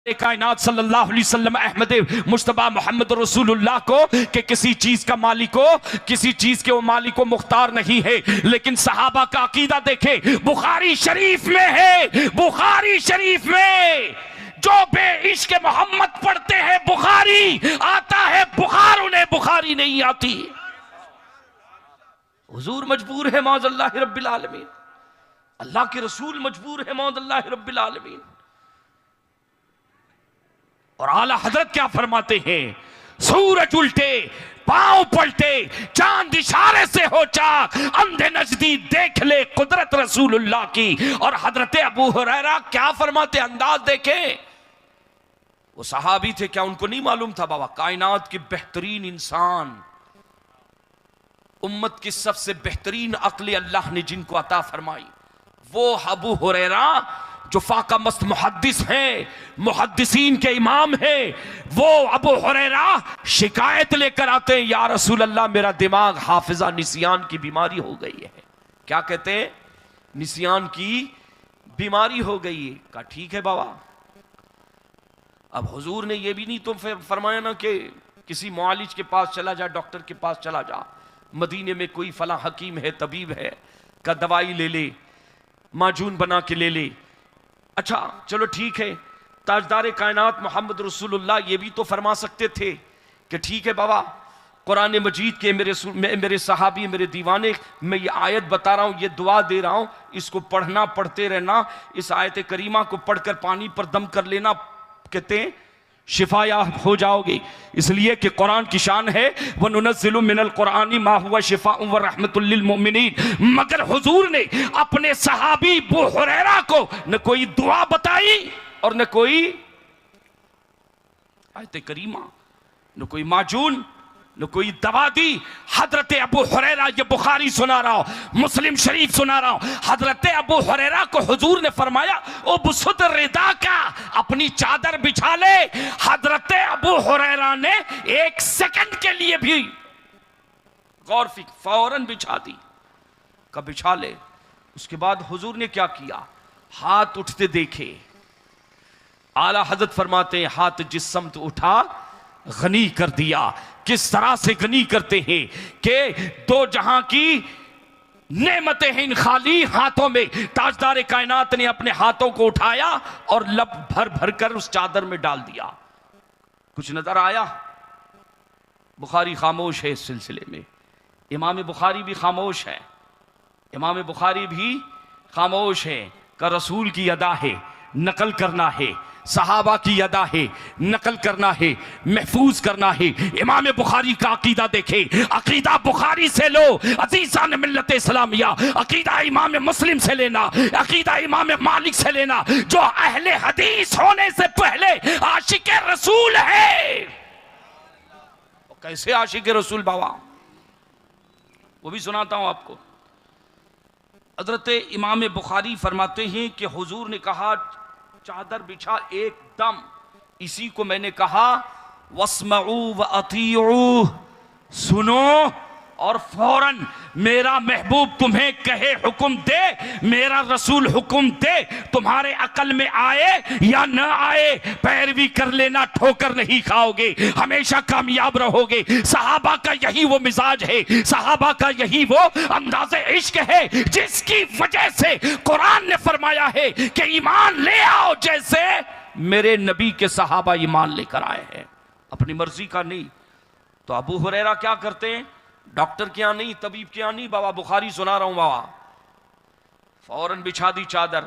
Speaker 3: कायनात सल्लल्लाहु अलैहि वसल्लम अहमद मुस्तफा मोहम्मद रसूलुल्लाह को कि किसी चीज का मालिक हो, किसी चीज के वो मालिक को मुख्तार नहीं है। लेकिन सहाबा का अकीदा देखे, बुखारी शरीफ में है, बुखारी शरीफ में जो बेइश्क मोहम्मद पढ़ते हैं बुखारी आता है, बुखार उन्हें बुखारी नहीं आती। हुजूर मजबूर है मौज़ल्लाहि रब्बिल आलमीन, अल्लाह के रसूल मजबूर है मौज़ल्लाहि रब्बिल आलमीन। और आला हजरत क्या फरमाते हैं? सूरज उल्टे पांव पलटे, चांद इशारे से हो चाक, अंधे नजदीक देख ले कुदरत रसूलुल्लाह की। और हजरत अबू हुरैरा क्या फरमाते, अंदाज देखें। वो सहाबी थे, क्या उनको नहीं मालूम था बाबा? कायनात की बेहतरीन इंसान, उम्मत की सबसे बेहतरीन अक्ल अल्लाह ने जिनको अता फरमाई, वो अबू हुरैरा जो फाका मस्त मुहद्दिस हैं, मुहद्दिसीन के इमाम हैं, वो अबू हुरैरा शिकायत लेकर आते हैं, या रसूल अल्लाह मेरा दिमाग हाफिजा निसियान की बीमारी हो गई है। क्या कहते हैं? निसियान की बीमारी हो गई है। कहा ठीक है बाबा। अब हुजूर ने ये भी नहीं तो फरमाया ना कि किसी मुआलिज के पास चला जा, डॉक्टर के पास चला जा, मदीने में कोई फला हकीम है, तबीब है, का दवाई ले ले, माजून बना के ले ले। अच्छा चलो ठीक है, ताजदार कायनात मोहम्मद रसूलुल्लाह ये भी तो फरमा सकते थे कि ठीक है बाबा, कुरान मजीद के मेरे सहाबी, मेरे दीवाने, मैं ये आयत बता रहा हूँ, ये दुआ दे रहा हूँ, इसको पढ़ना, पढ़ते रहना, इस आयत करीमा को पढ़कर पानी पर दम कर लेना, कहते हैं शिफाया हो जाओगे। इसलिए कि कुरान की शान है, व नुनज़्ज़िलु मिनल कुरानी मा हुवा शिफाउन व रहमतुल लिल मोमिनीन। मगर हुजूर ने अपने सहाबी अबू हुरैरा को न कोई दुआ बताई और न कोई आयत करीमा, न कोई माजून, न कोई दवा दी। हजरत अबू हुरैरा, ये बुखारी सुना रहा हूं, मुस्लिम शरीफ सुना रहा हूं, हजरत अबू हुरैरा को हुजूर ने फरमाया ओ बुसुत रिदा का, अपनी चादर बिछा ले। हजरत अबू हुरैरा ने एक सेकंड के लिए भी गौर फौरन बिछा दी, का बिछा ले। उसके बाद हुजूर ने क्या किया? हाथ उठते देखे। आला हजरत फरमाते हैं हाथ जिस समत उठा गनी कर दिया। किस तरह से गनी करते हैं कि दो जहां की नेमतें हैं इन खाली हाथों में। ताजदार कायनात ने अपने हाथों को उठाया और लब भर भर कर उस चादर में डाल दिया। कुछ नजर आया? बुखारी खामोश है इस सिलसिले में, इमाम बुखारी भी खामोश है, इमाम बुखारी भी खामोश है। का रसूल की अदा है, नकल करना है, सहाबा की अदा है, नकल करना है, महफूज करना है। इमाम बुखारी का अकीदा देखे, अकीदा बुखारी से लो अजीज़ान मिल्लत इस्लामिया, अकीदा इमाम मुस्लिम से लेना, अकीदा इमाम मालिक से लेना, जो अहले हदीस होने से पहले आशिक रसूल है। कैसे आशिक रसूल बाबा? वो भी सुनाता हूं आपको। हजरत इमाम बुखारी फरमाते हैं कि हुजूर ने कहा चादर बिछा एकदम। इसी को मैंने कहा वस्मऊ व अतीऊ, सुनो और फौरन मेरा महबूब तुम्हें कहे हुक्म दे, मेरा रसूल हुक्म दे, तुम्हारे अकल में आए या न आए पैरवी कर लेना, ठोकर नहीं खाओगे, हमेशा कामयाब रहोगे। सहाबा का यही वो मिजाज है, सहाबा का यही वो अंदाज़े इश्क है जिसकी वजह से कुरान ने फरमाया है कि ईमान ले आओ जैसे मेरे नबी के सहाबा ईमान लेकर आए हैं, अपनी मर्जी का नहीं। तो अबू हुरैरा क्या करते हैं? डॉक्टर के यहाँ नहीं, तबीब के यहाँ नहीं, बाबा बुखारी सुना रहा हूं बाबा। फौरन बिछा दी चादर,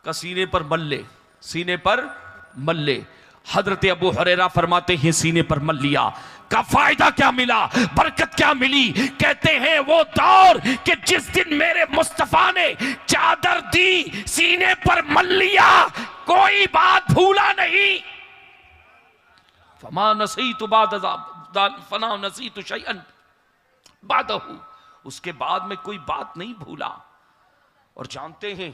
Speaker 3: का सीने पर मल ले, सीने पर मल ले। हजरत अबू हुरैरा फरमाते हैं सीने पर मल लिया। का फायदा क्या मिला, बरकत क्या मिली? कहते हैं वो दौर कि जिस दिन मेरे मुस्तफा ने चादर दी, सीने पर मल लिया, कोई बात भूला नहीं। फमा नसीतु फना नसीतु शैअन बादहू, उसके बाद में कोई बात नहीं भूला। और जानते हैं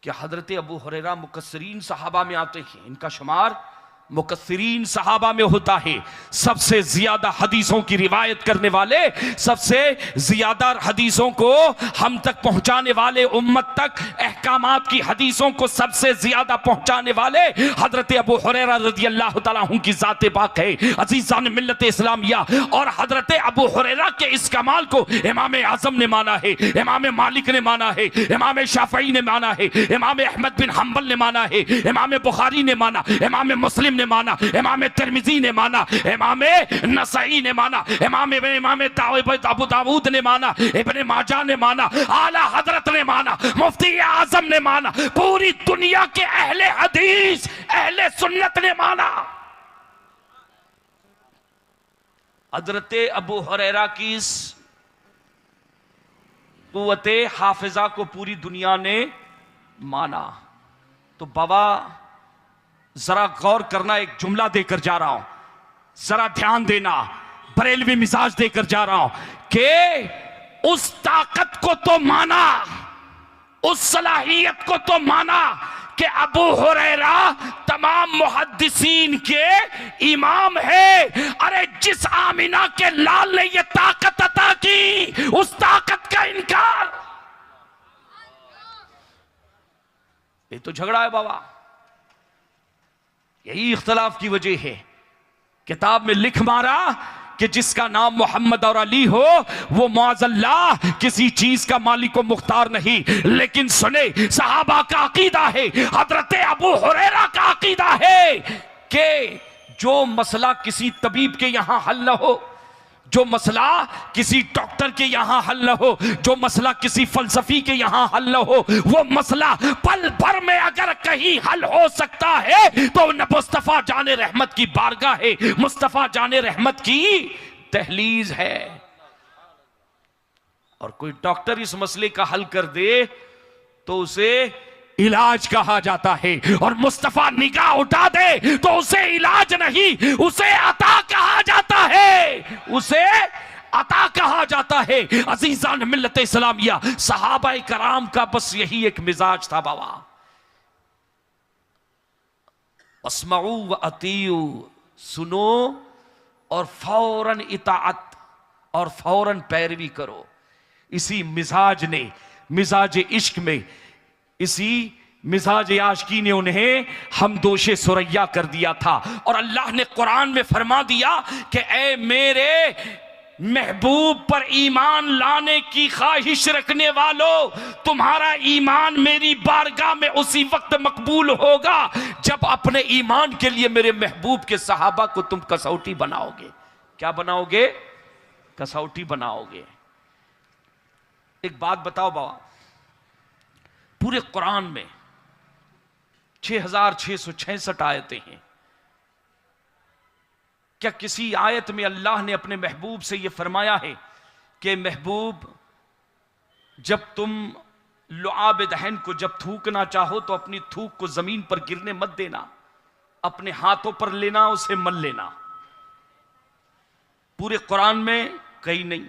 Speaker 3: कि हजरत अबू हुरैरा मुकस्सिरीन सहाबा में आते हैं, इनका शुमार मुकस्सिरीन सहाबा में होता है। सबसे ज्यादा हदीसों की रिवायत करने वाले, सबसे ज्यादा हदीसों को हम तक पहुंचाने वाले, उम्मत तक अहकामात की हदीसों को सबसे ज्यादा पहुंचाने वाले हजरत अबू हुरैरा रज़ियल्लाहु तआला अन्हु की ज़ात पाक है। अज़ीज़ान मिल्लत इस्लामिया, और हजरत अबू हुरैरा के इस कमाल को इमाम आज़म ने माना है, इमाम मालिक ने माना है, इमाम शाफ़ई ने माना है, इमाम अहमद बिन हम्बल ने माना है, इमाम बुखारी ने माना, इमाम मुस्लिम ने माना, इमाम तिरमिज़ी ने माना, इमाम नसाई ने माना, इमाम अबू दाऊद ने माना, इब्न माजा ने माना, आला हजरत ने माना, मुफ्ती आजम ने माना, पूरी दुनिया के अहले हदीस, अहले सुन्नत ने माना। हजरत अबू हुरैरा की इस कुव्वते हाफिजा को पूरी दुनिया ने माना। तो बाबा जरा गौर करना, एक जुमला देकर जा रहा हूं, जरा ध्यान देना, बरेलवी मिजाज देकर जा रहा हूं कि उस ताकत को तो माना, उस सलाहियत को तो माना कि अबू हुरैरा तमाम मुहद्दिसीन के इमाम है। अरे जिस आमिना के लाल ने ये ताकत अता की, उस ताकत का इनकार, ये तो झगड़ा है बाबा। यही इख्तलाफ की वजह है। किताब में लिख मारा कि जिसका नाम मोहम्मद और अली हो वो मुअज़्ज़ल्लाह किसी चीज का मालिक व मुख्तार नहीं। लेकिन सुने, सहाबा का अकीदा है, हजरत अबू हुरैरा का अकीदा है कि जो मसला किसी तबीब के यहां हल न हो, जो मसला किसी डॉक्टर के यहां हल न हो, जो मसला किसी फलसफी के यहां हल न हो, वो मसला पल भर में अगर कहीं हल हो सकता है तो न मुस्तफा जाने रहमत की बारगाह है, मुस्तफा जाने रहमत की दहलीज है। और कोई डॉक्टर इस मसले का हल कर दे तो उसे इलाज कहा जाता है, और मुस्तफा निगाह उठा दे तो उसे इलाज नहीं, उसे अता कहा जाता है, उसे अता कहा जाता है। अजीजान मिल्लत इस्लामिया, सहाबा कराम का बस यही एक मिजाज था बाबा, अस्माऊ व अतीऊ, सुनो और फौरन इताअत और फौरन पैरवी करो। इसी मिजाज ने, मिजाज इश्क में, इसी मिजाज आशिकी ने उन्हें हम दोषे सुरैया कर दिया था। और अल्लाह ने कुरान में फरमा दिया कि ए मेरे महबूब पर ईमान लाने की ख्वाहिश रखने वालों, तुम्हारा ईमान मेरी बारगाह में उसी वक्त मकबूल होगा जब अपने ईमान के लिए मेरे महबूब के सहाबा को तुम कसौटी बनाओगे। क्या बनाओगे? कसौटी बनाओगे। एक बात बताओ बाबा, पूरे कुरान में 6666 आयतें हैं। क्या किसी आयत में अल्लाह ने अपने महबूब से यह फरमाया है कि महबूब जब तुम लुआब दहन को जब थूकना चाहो तो अपनी थूक को जमीन पर गिरने मत देना, अपने हाथों पर लेना, उसे मल लेना? पूरे कुरान में कहीं नहीं,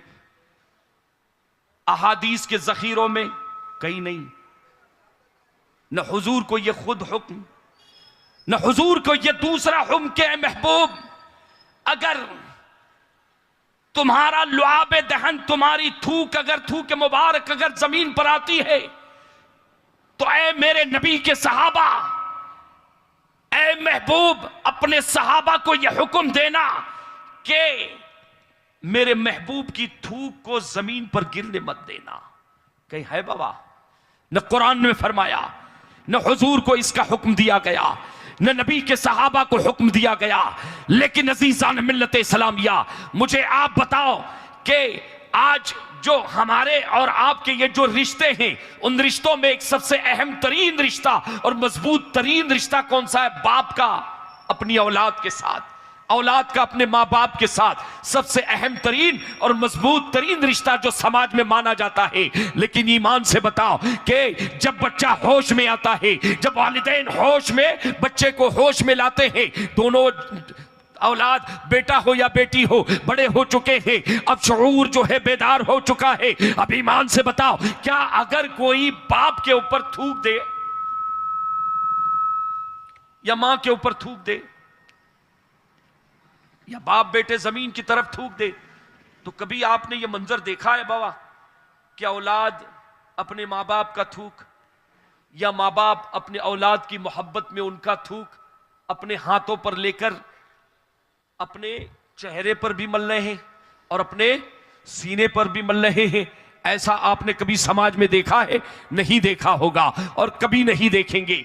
Speaker 3: अहादीस के जखीरों में कहीं नहीं, न हुजूर को यह खुद हुक्म, न हुजूर को यह दूसरा हुक्म के महबूब अगर तुम्हारा लुआब दहन, तुम्हारी थूक अगर, थूक मुबारक अगर जमीन पर आती है तो ए मेरे नबी के सहाबा, ए महबूब अपने सहाबा को यह हुक्म देना कि मेरे महबूब की थूक को जमीन पर गिरने मत देना। कहीं है बाबा? न कुरान में फरमाया, न हुजूर को इसका हुक्म दिया गया, न नबी के सहाबा को हुक्म दिया गया। लेकिन अज़ीज़ान मिल्लत इस्लामिया, मुझे आप बताओ कि आज जो हमारे और आपके ये जो रिश्ते हैं, उन रिश्तों में एक सबसे अहम तरीन रिश्ता और मजबूत तरीन रिश्ता कौन सा है? बाप का अपनी औलाद के साथ, औलाद का अपने माँ बाप के साथ सबसे अहम तरीन और मजबूत तरीन रिश्ता जो समाज में माना जाता है। लेकिन ईमान से बताओ कि जब बच्चा होश में आता है, जब वालिदैन होश में बच्चे को होश में लाते हैं, दोनों औलाद बेटा हो या बेटी हो बड़े हो चुके हैं, अब शऊर जो है बेदार हो चुका है। अब ईमान से बताओ, क्या अगर कोई बाप के ऊपर थूक दे या मां के ऊपर थूक दे या बाप बेटे जमीन की तरफ थूक दे, तो कभी आपने ये मंजर देखा है बाबा कि औलाद अपने माँ बाप का थूक या माँ बाप अपने औलाद की मोहब्बत में उनका थूक अपने हाथों पर लेकर अपने चेहरे पर भी मल रहे हैं और अपने सीने पर भी मल रहे हैं? ऐसा आपने कभी समाज में देखा है? नहीं देखा होगा और कभी नहीं देखेंगे।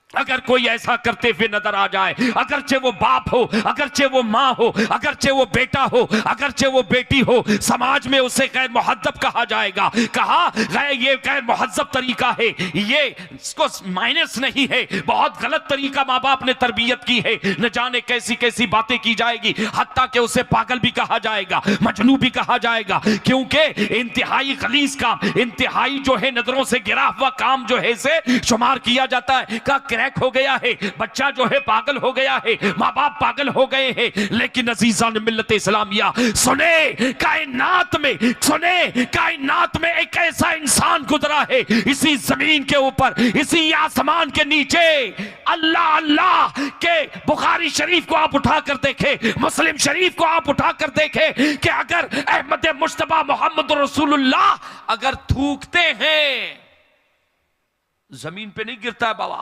Speaker 3: अगर कोई ऐसा करते हुए नजर आ जाए, अगरचे वो बाप हो, अगरचे वो माँ हो, अगरचे वो बेटा हो, अगरचे वो बेटी हो, समाज में उसे गैर मुहज्जब कहा जाएगा। कहा गैर, ये गैर मुहज्जब तरीका है, ये इसको माइनस नहीं है, बहुत गलत तरीका माँ बाप ने तरबियत की है, न जाने कैसी कैसी बातें की जाएगी, हत्ता कि उसे पागल भी कहा जाएगा, मजनू भी कहा जाएगा, क्योंकि इंतहाई गलीज काम, इंतहाई जो है नजरों से गिरा हुआ काम जो है से शुमार किया जाता है। का क्रैक हो गया है, बच्चा जो है पागल हो गया है, माँ बाप पागल हो गए हैं। लेकिन अजीजान मिल्लत इस्लामिया, सुने कायनात में एक ऐसा इंसान गुजरा है इसी जमीन के ऊपर, इसी आसमान के नीचे। अल्लाह अल्लाह के बुखारी शरीफ को आप उठा कर देखें, मुस्लिम शरीफ को आप उठा कर देखें कि अगर अहमद मुस्तफा मोहम्मद रसूलुल्लाह अगर थूकते हैं जमीन पे नहीं गिरता है बाबा,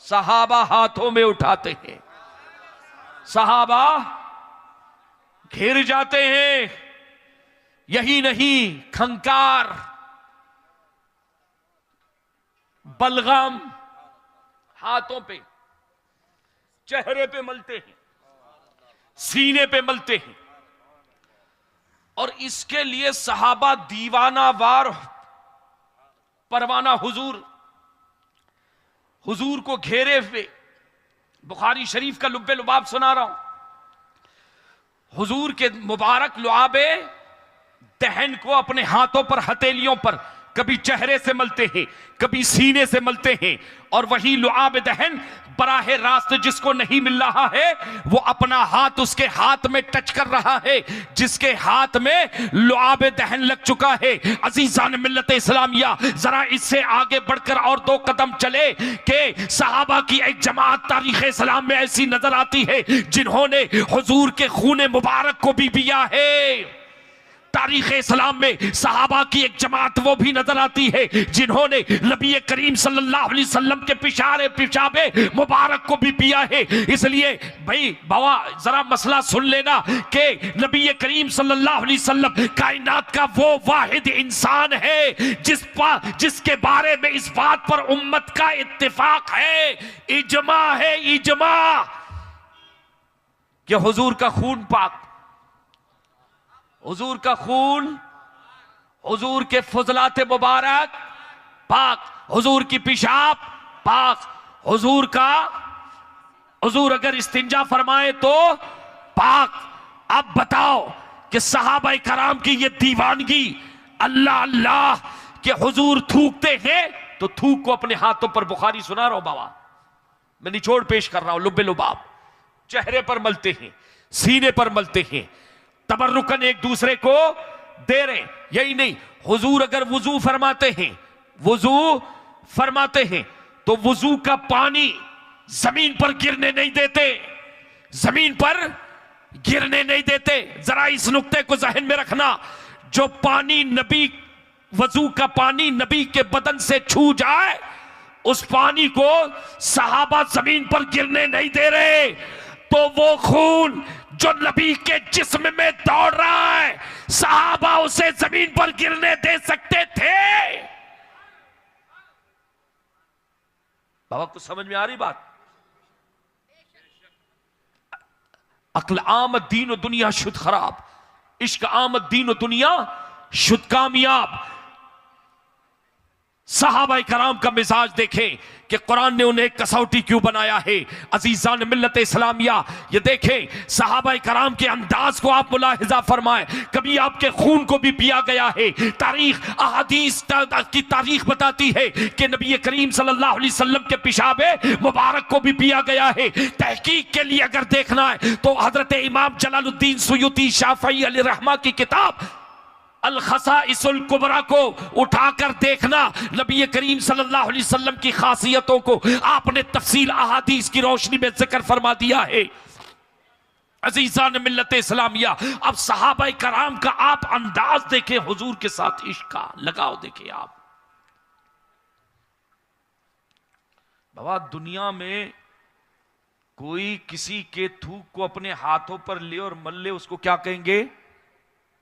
Speaker 3: सहाबा हाथों में उठाते हैं, सहाबा घिर जाते हैं। यही नहीं, खंकार, बलगम हाथों पे, चेहरे पे मलते हैं, सीने पे मलते हैं। और इसके लिए सहाबा दीवानावार परवाना हुजूर को घेरे हुए, बुखारी शरीफ का लुब्बे लुबाब सुना रहा हूं। हुजूर के मुबारक लुआबे दहन को अपने हाथों पर, हथेलियों पर, कभी चेहरे से मलते हैं, कभी सीने से मलते हैं। और वही लुआब दहन बराहे रास्त जिसको नहीं मिल रहा है वो अपना हाथ उसके हाथ में टच कर रहा है, जिसके हाथ में लुआब दहन लग चुका है। अजीजान मिल्लत इस्लामिया, जरा इससे आगे बढ़कर और 2 कदम चले कि सहाबा की एक जमात तारीख इस्लाम में ऐसी नजर आती है जिन्होंने हुजूर के खून मुबारक को भी पिया है। तारीख इस्लाम में सहाबा की एक जमात वो भी नजर आती है जिन्होंने नबी करीम सल्लल्लाहु अलैहि वसल्लम के पिशाबे मुबारक को भी पिया है। इसलिए भाई बाबा जरा मसला सुन लेना कि नबी करीम सल्लल्लाहु अलैहि वसल्लम कायनात का वो वाहिद इंसान है जिसके बारे में इस बात पर उम्मत का इत्तिफाक है, इजमा है, इजमा, कि हुजूर का खून पाक, हुजूर का खून, हुजूर के फजलात मुबारक पाक, हुजूर की पेशाब पाक, हुजूर अगर इस्तिंजा फरमाए तो पाक। अब बताओ कि सहाबा कराम की ये दीवानगी, अल्लाह अल्लाह के हुजूर थूकते हैं तो थूक को अपने हाथों पर, बुखारी सुना रहा हूं बाबा, मैं निचोड़ पेश कर रहा हूं, लुब्बे लुबाब, चेहरे पर मलते हैं, सीने पर मलते हैं, तबर्रुकन एक दूसरे को दे रहे। यही नहीं, हुजूर अगर वुजू फरमाते हैं तो वुजू का पानी जमीन पर गिरने नहीं देते, जमीन पर गिरने नहीं देते। जरा इस नुक्ते को जहन में रखना, जो पानी वजू का पानी नबी के बदन से छू जाए उस पानी को सहाबा जमीन पर गिरने नहीं दे रहे, तो वो खून जो नबी के जिस्म में दौड़ रहा है सहाबा उसे जमीन पर गिरने दे सकते थे। बाबा कुछ समझ में आ रही बात? अक्ल आमद दीन दुनिया शुद्ध खराब, इश्क आमद दीन दुनिया शुद्ध कामयाब। सहाबा कराम का मिजाज देखें कि कुरान ने उन्हें कसौटी क्यों बनाया है। अजीजान मिल्लत इस्लामिया, ये देखें सहाबा कराम के अंदाज को आप मुलाहिजा फरमाएं, कभी आपके खून को भी पिया गया है। तारीख अहादीस की तारीख बताती है कि नबी करीम सल्लल्लाहु अलैहि वसल्लम के पेशाबे मुबारक को भी पिया गया है। तहकीक के लिए अगर देखना है तो हजरत इमाम जलालुद्दीन सुयूती शाफई अलैहि रहमा की किताब अल खसाइसुल कुबरा को उठाकर देखना, नबी करीम सल्लल्लाहु अलैहि वसल्लम की खासियतों को आपने तफसील अहादीस की रोशनी में जिक्र फरमा दिया है। अजीजान मिल्लत इस्लामिया, अब सहाबा कराम का आप अंदाज देखें, हुजूर के साथ इश्क का लगाव देखें आप। बाबा दुनिया में कोई किसी के थूक को अपने हाथों पर ले और मल ले, उसको क्या कहेंगे?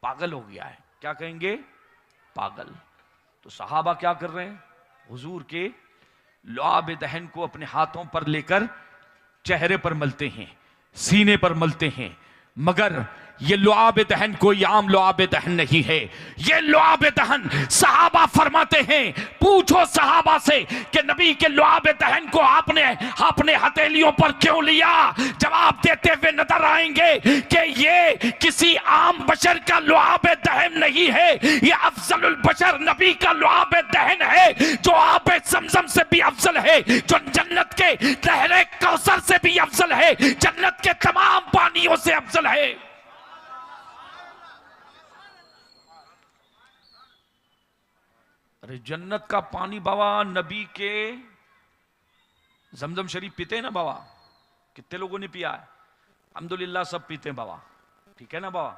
Speaker 3: पागल हो गया है। क्या कहेंगे? पागल। तो सहाबा क्या कर रहे हैं? हुजूर के लुआब दहन को अपने हाथों पर लेकर चेहरे पर मलते हैं, सीने पर मलते हैं। मगर ये लुआब दहन कोई आम लुआब दहन नहीं है। ये लुआब दहन सहाबा फरमाते हैं, पूछो सहाबा से कि नबी के लुआब दहन को आपने अपने हथेलियों पर क्यों लिया? जवाब देते हुए नजर आएंगे कि ये किसी आम बशर का लुआब दहन नहीं है, ये अफजलुल बशर नबी का लुआब दहन है, जो आप जमजम से भी अफजल है, जो जन्नत के नहरे कौसर से भी अफजल है, जन्नत के तमाम पानियों से अफजल है। अरे जन्नत का पानी बाबा, नबी के जमजम शरीफ पीते हैं ना बाबा, कितने लोगों ने पिया है? अल्हम्दुलिल्लाह सब पीते हैं बाबा, ठीक है ना बाबा।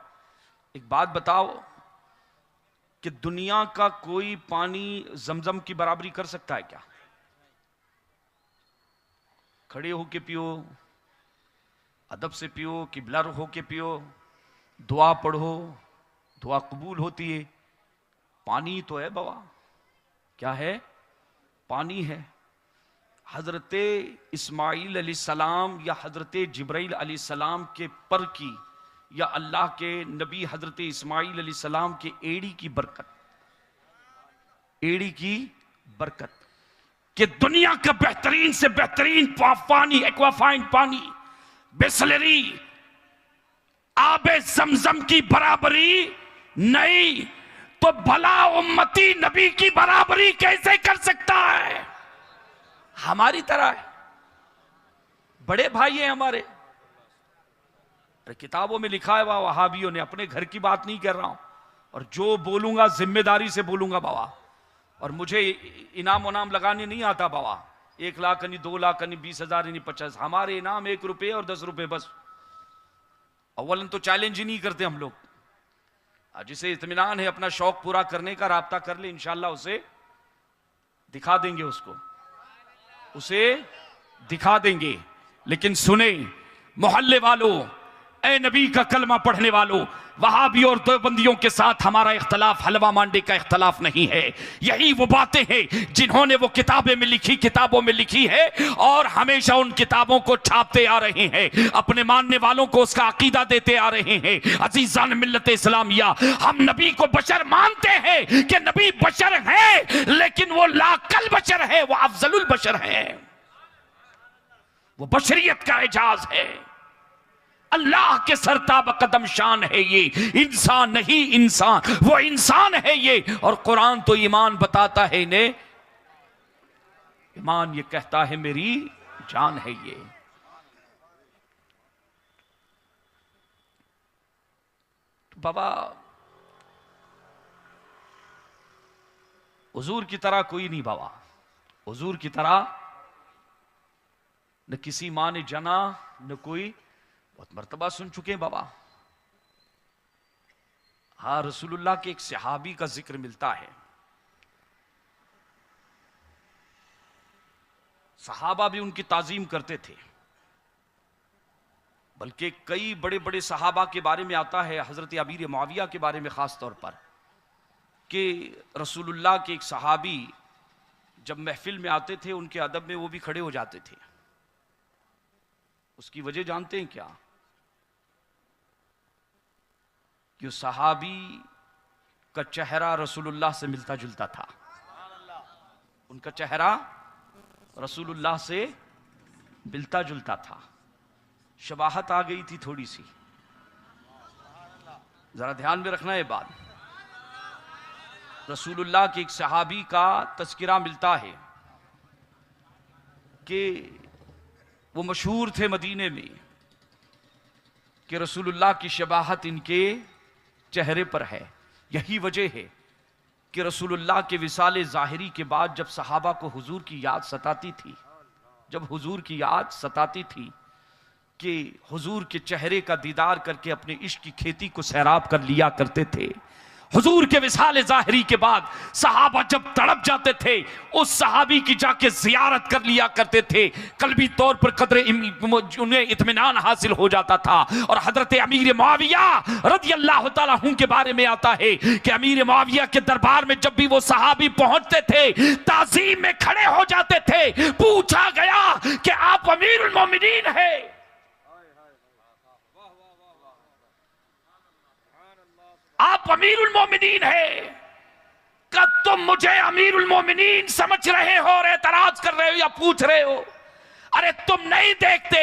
Speaker 3: एक बात बताओ कि दुनिया का कोई पानी जमजम की बराबरी कर सकता है क्या? खड़े होके पियो, अदब से पियो, किबला रुख होके पियो, दुआ पढ़ो, दुआ कबूल होती है। पानी तो है बाबा, क्या है? पानी है। हजरत इस्माइल अलैहिस्सलाम या हजरत जिब्राइल अलैहिस्सलाम के पर की, या अल्लाह के नबी हजरत इस्माइल अलैहिस्सलाम के एड़ी की बरकत, एड़ी की बरकत कि दुनिया का बेहतरीन से बेहतरीन पानी, एक्वाफाइन पानी, बिस्लरी, आबे जमजम की बराबरी नहीं तो भला उम्मती नबी की बराबरी कैसे कर सकता है? हमारी तरह है, बड़े भाई हैं हमारे। किताबों में लिखा है बाबा, वहाबियों ने, अपने घर की बात नहीं कर रहा हूं, और जो बोलूंगा जिम्मेदारी से बोलूंगा बाबा। और मुझे इनाम उनाम लगाने नहीं आता बाबा, 1 लाख नहीं, 2 लाख नहीं, 20,000 नहीं, 50। हमारे इनाम 1 रुपये और 10 रुपये बस। अव्वलन तो चैलेंज ही नहीं करते हम लोग। जिसे इत्मीनान है अपना शौक पूरा करने का, राब्ता कर ले, इंशाल्लाह उसे दिखा देंगे, उसे दिखा देंगे। लेकिन सुने मोहल्ले वालों, ए नबी का कलमा पढ़ने वालों, वहाबी और देवबंदियों के साथ हमारा इख्तलाफ हलवा मांडे का इख्तलाफ नहीं है। यही वो बातें हैं जिन्होंने वो किताबों में लिखी है, और हमेशा उन किताबों को छापते आ रहे हैं, अपने मानने वालों को उसका अकीदा देते आ रहे हैं। अजीजान मिल्लत इस्लामिया, हम नबी को बशर मानते हैं कि नबी बशर है, लेकिन वो लाकल बशर है, वो अफजलुल बशर है, वो बशरियत का एजाज है। अल्लाह के सरताब कदम शान है ये, इंसान नहीं इंसान, वो इंसान है ये। और कुरान तो ईमान बताता है इन्हें, ईमान ये कहता है मेरी जान है ये। तो बाबा हुजूर की तरह कोई नहीं बाबा, हुजूर की तरह न किसी माँ ने जना, न कोई। बहुत मर्तबा सुन चुके हैं बाबा। हाँ, रसूलुल्लाह के एक सहाबी का जिक्र मिलता है। सहाबा भी उनकी ताजीम करते थे, बल्कि कई बड़े बड़े सहाबा के बारे में आता है, हजरत अमीर मुआविया के बारे में खास तौर पर, कि रसूलुल्लाह के एक सहाबी जब महफिल में आते थे, उनके अदब में वो भी खड़े हो जाते थे। उसकी वजह जानते हैं क्या? कि उस सहाबी का चेहरा रसूलुल्लाह से मिलता जुलता था, उनका चेहरा रसूलुल्लाह से मिलता जुलता था। शबाहत आ गई थी थोड़ी सी, जरा ध्यान में रखना ये बात। रसूलुल्लाह के एक सहाबी का तज़किरा मिलता है कि वो मशहूर थे मदीने में, कि रसूलुल्लाह की शबाहत इनके चेहरे पर है। यही वजह है कि रसूलुल्लाह के विसाले ज़ाहिरी के बाद जब सहाबा को हुजूर की याद सताती थी, कि हुजूर के चेहरे का दीदार करके अपने इश्क की खेती को सैराब कर लिया करते थे। हुजूर के विसाले ज़ाहिरी के बाद सहाबा जब तड़प जाते थे, उस सहाबी की जाके ज़ियारत कर लिया करते थे। कल्बी तौर पर कदरे उन्हें इत्मीनान हासिल हो जाता था। और हजरत अमीर मुआविया रज़ियल्लाहु ताला अन्हु के बारे में आता है कि अमीर मुआविया के दरबार में जब भी वो सहाबी पहुंचते थे, ताज़ीम में खड़े हो जाते थे। पूछा गया कि आप अमीरुल मोमिनीन है? आप अमीरुल मोमिनीन है? क्या तुम मुझे अमीरुल मोमिनीन समझ रहे हो और एतराज कर रहे हो या पूछ रहे हो? अरे तुम नहीं देखते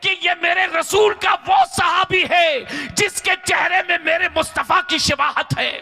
Speaker 3: कि ये मेरे रसूल का वो सहाबी है जिसके चेहरे में मेरे मुस्तफा की शबाहत है।